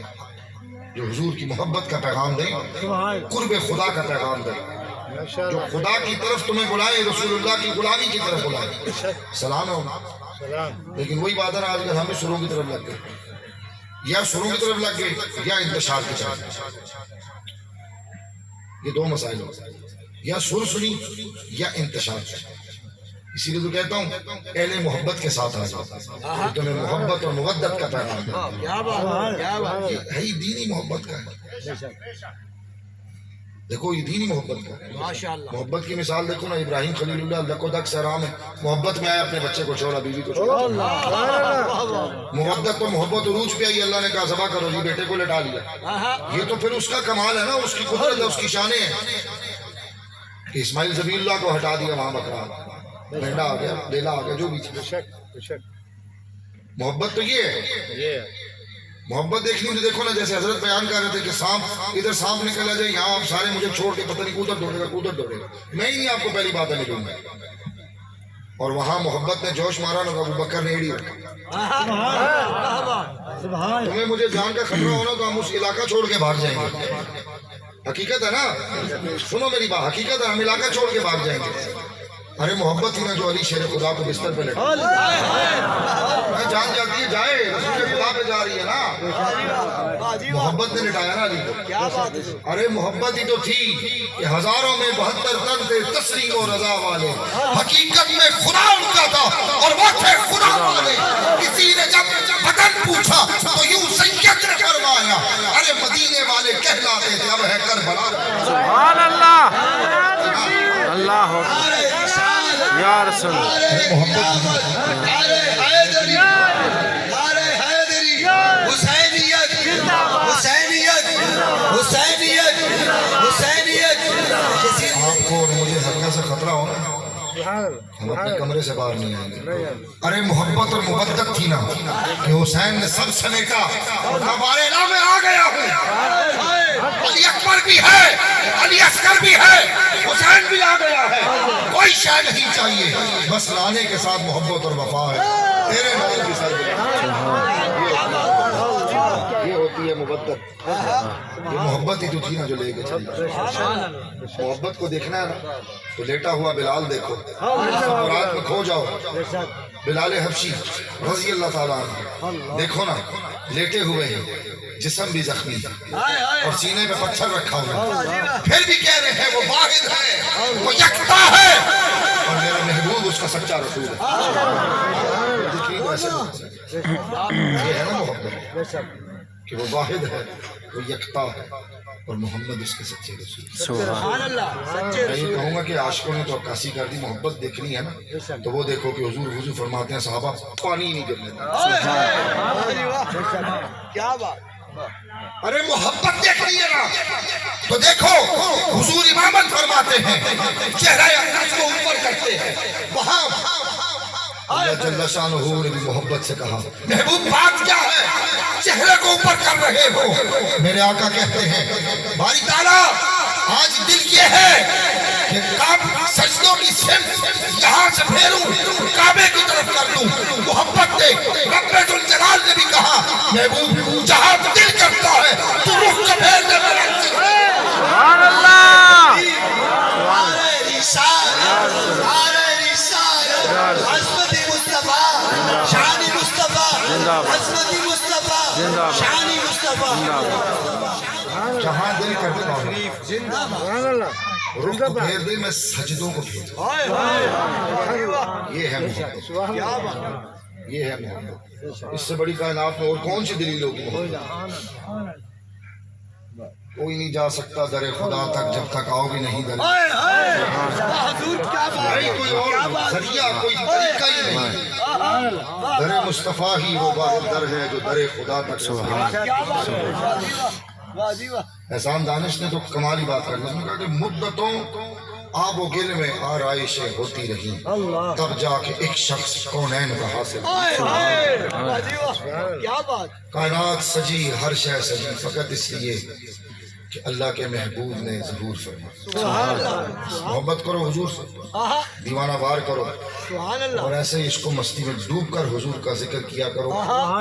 S1: جو حضور کی محبت کا پیغام دیں، قرب خدا کا پیغام دیں، جو خدا کی طرف تمہیں بلائے، رسول اللہ کی غلامی کی طرف بلائے، سلام ہے۔ لیکن وہی بات ہے نا، آج کل ہمیں سروں کی طرف لگ گئے، یا سروں کی طرف لگ گئے یا انتشار کی طرف، یہ دو مسائل ہو، یا سر سنی یا انتشار۔ اسی لیے تو کہتا ہوں اہل محبت کے ساتھ آ جاؤ، تمہیں محبت اور مودت کا پیغام دے، یہ ہے دینی محبت کا ہے۔ دیکھو یہ دینی محبت کا ہے، محبت کی مثال دیکھو نا، ابراہیم خلیل اللہ لکو دک سرام ہے، محبت میں آیا اپنے بچے کو چھوڑا، بیوی کو چھوڑا، محبت تو محبت عروج پہ آئی، اللہ نے کہا ذبح کرو جی، بیٹے کو لٹا لیا۔ یہ تو پھر اس کا کمال ہے نا، اس کی قدرت ہے، اس کی شانیں ہیں کہ اسماعیل ذبیح اللہ کو ہٹا دیا، وہاں بکرا مینڈا آ گیا، لیلا آ گیا، جو بھی چیز۔ محبت تو یہ ہے، محبت دیکھنی تو دیکھو نا، جیسے حضرت بیان کر رہے تھے کہ سانپ ادھر سانپ نکل جائے، یہاں آپ سارے مجھے چھوڑ کے پتہ نہیں کدھر دوڑے گا، میں ہی نہیں آپ کو پہلی بات ہے ملوں گا، اور وہاں محبت نے جوش مارا نا، ابو بکر نے ایڑی رکھا۔ تمہیں مجھے جان کا خطرہ ہونا تو ہم اس علاقہ چھوڑ کے بھاگ جائیں گے، حقیقت ہے نا، سنو میری بات، حقیقت ہے، ہم علاقہ چھوڑ کے بھاگ جائیں گے، ارے محبت ہی نا جو علی شیر خدا کو بستر پہ لٹا جان جاتی ہے جائے رسول خدا پہ جا رہی ہے نا محبت نے لٹایا نا علی کو ارے محبت ہی تو تھی کہ ہزاروں میں 72 تن تھے تسلیم و رضا والے حقیقت میں خدا ان کا تھا اور وہ تھے خدا والے کسی نے جب بدن پوچھا تو یوں سید نے فرمایا ارے مدینے والے کہلاتے تھے اب ہے کربلا
S4: سبحان اللہ اللہ یا رسول
S1: آپ کو اور مجھے ہلکا سا خطرہ ہو نا ہم اپنے کمرے سے باہر نہیں آئیں گے ارے محبت اور مبدت تھی نا کہ حسین نے سب سمیٹا اور ہمارے نام میں آ گیا ہوں علی اکبر بھی ہے علی اصغر بھی ہے حسین بھی آ گیا ہے کوئی شے نہیں چاہیے بس لانے کے ساتھ محبت اور وفا ہے تیرے نام کی سر یہ ہوتی ہے مبدت یہ محبت ہی تو تھی نا جو لے کے چلی محبت کو دیکھنا ہے نا تو لیٹا ہوا بلال دیکھو رات میں کھو جاؤ بلال حبشی رضی اللہ تعالیٰ عنہ دیکھو نا لیٹے ہوئے ہیں جسم بھی زخمی اور سینے پہ پتھر رکھا ہوا پھر بھی کہہ رہے ہیں وہ واحد ہے وہ یکتا ہے اور میرا محبوب اس کا سچا رسول ہے یہ ہے نا محبت کہ وہ واحد ہے وہ یکتا ہے اور محمد اس کے سچے رسول
S4: سبحان اللہ
S1: میں یہ کہوں گا کہ عاشقوں نے تو عکاسی کر دی محبت دیکھنی ہے نا تو وہ دیکھو کہ حضور وضو فرماتے ہیں صحابہ پانی نہیں گرنے دیتے
S3: کیا بات
S1: ارے محبت دیکھنی ہے نا تو دیکھو حضور امامت فرماتے ہیں چہرہ اقدس کو اوپر کرتے ہیں وہاں اللہ جل شانہ نے بھی محبت سے کہا محبوب بات کیا ہے چہرے کو اوپر کر رہے ہو میرے آقا کہتے ہیں باری تعالیٰ آج دل یہ ہے کہ سجدوں کی سمت یہاں سے پھیروں کعبے کی طرف کر دوں محبت دے رب ذوالجلال نے بھی کہا محبوب جہاں دل کرتا ہے تو رخ کو پھیر دے میرا
S4: سبحان اللہ
S1: جہاں دل کرتا ہے رخ کو پھیر دے میں سجدوں کو پھیر دوں یہ ہے محبت یہ ہے محبت اس سے بڑی کائنات میں اور کون سی دلیل ہوگی محبت کوئی نہیں جا سکتا در خدا تک جب تک آؤ گی نہیں در کوئی اور ذریعہ کوئی طریقہ ہی نہیں در مصطفیٰ ہی وہ واحد در ہے جو در خدا تک احسان دانش نے تو کمالی بات کر دی کہ مدتوں آب و گل میں آرائشیں ہوتی رہی تب جا کے ایک شخص کونین کا حاصل کائنات سجی ہر شے سجی فقط اس لیے کہ اللہ کے محبوب نے ظہور فرمایا محبت کرو حضور سے دیوانہ وار کرو اور ایسے عشق و مستی میں ڈوب کر حضور کا ذکر کیا کرو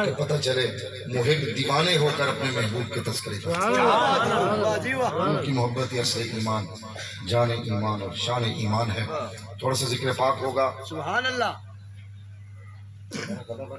S1: کہ پتہ چلے محب دیوانے ہو کر اپنے محبوب کے تذکرے کرو حضور کی محبت یہ اصل ایمان جان ایمان اور شان ایمان ہے تھوڑا سا ذکر پاک ہوگا
S3: سبحان اللہ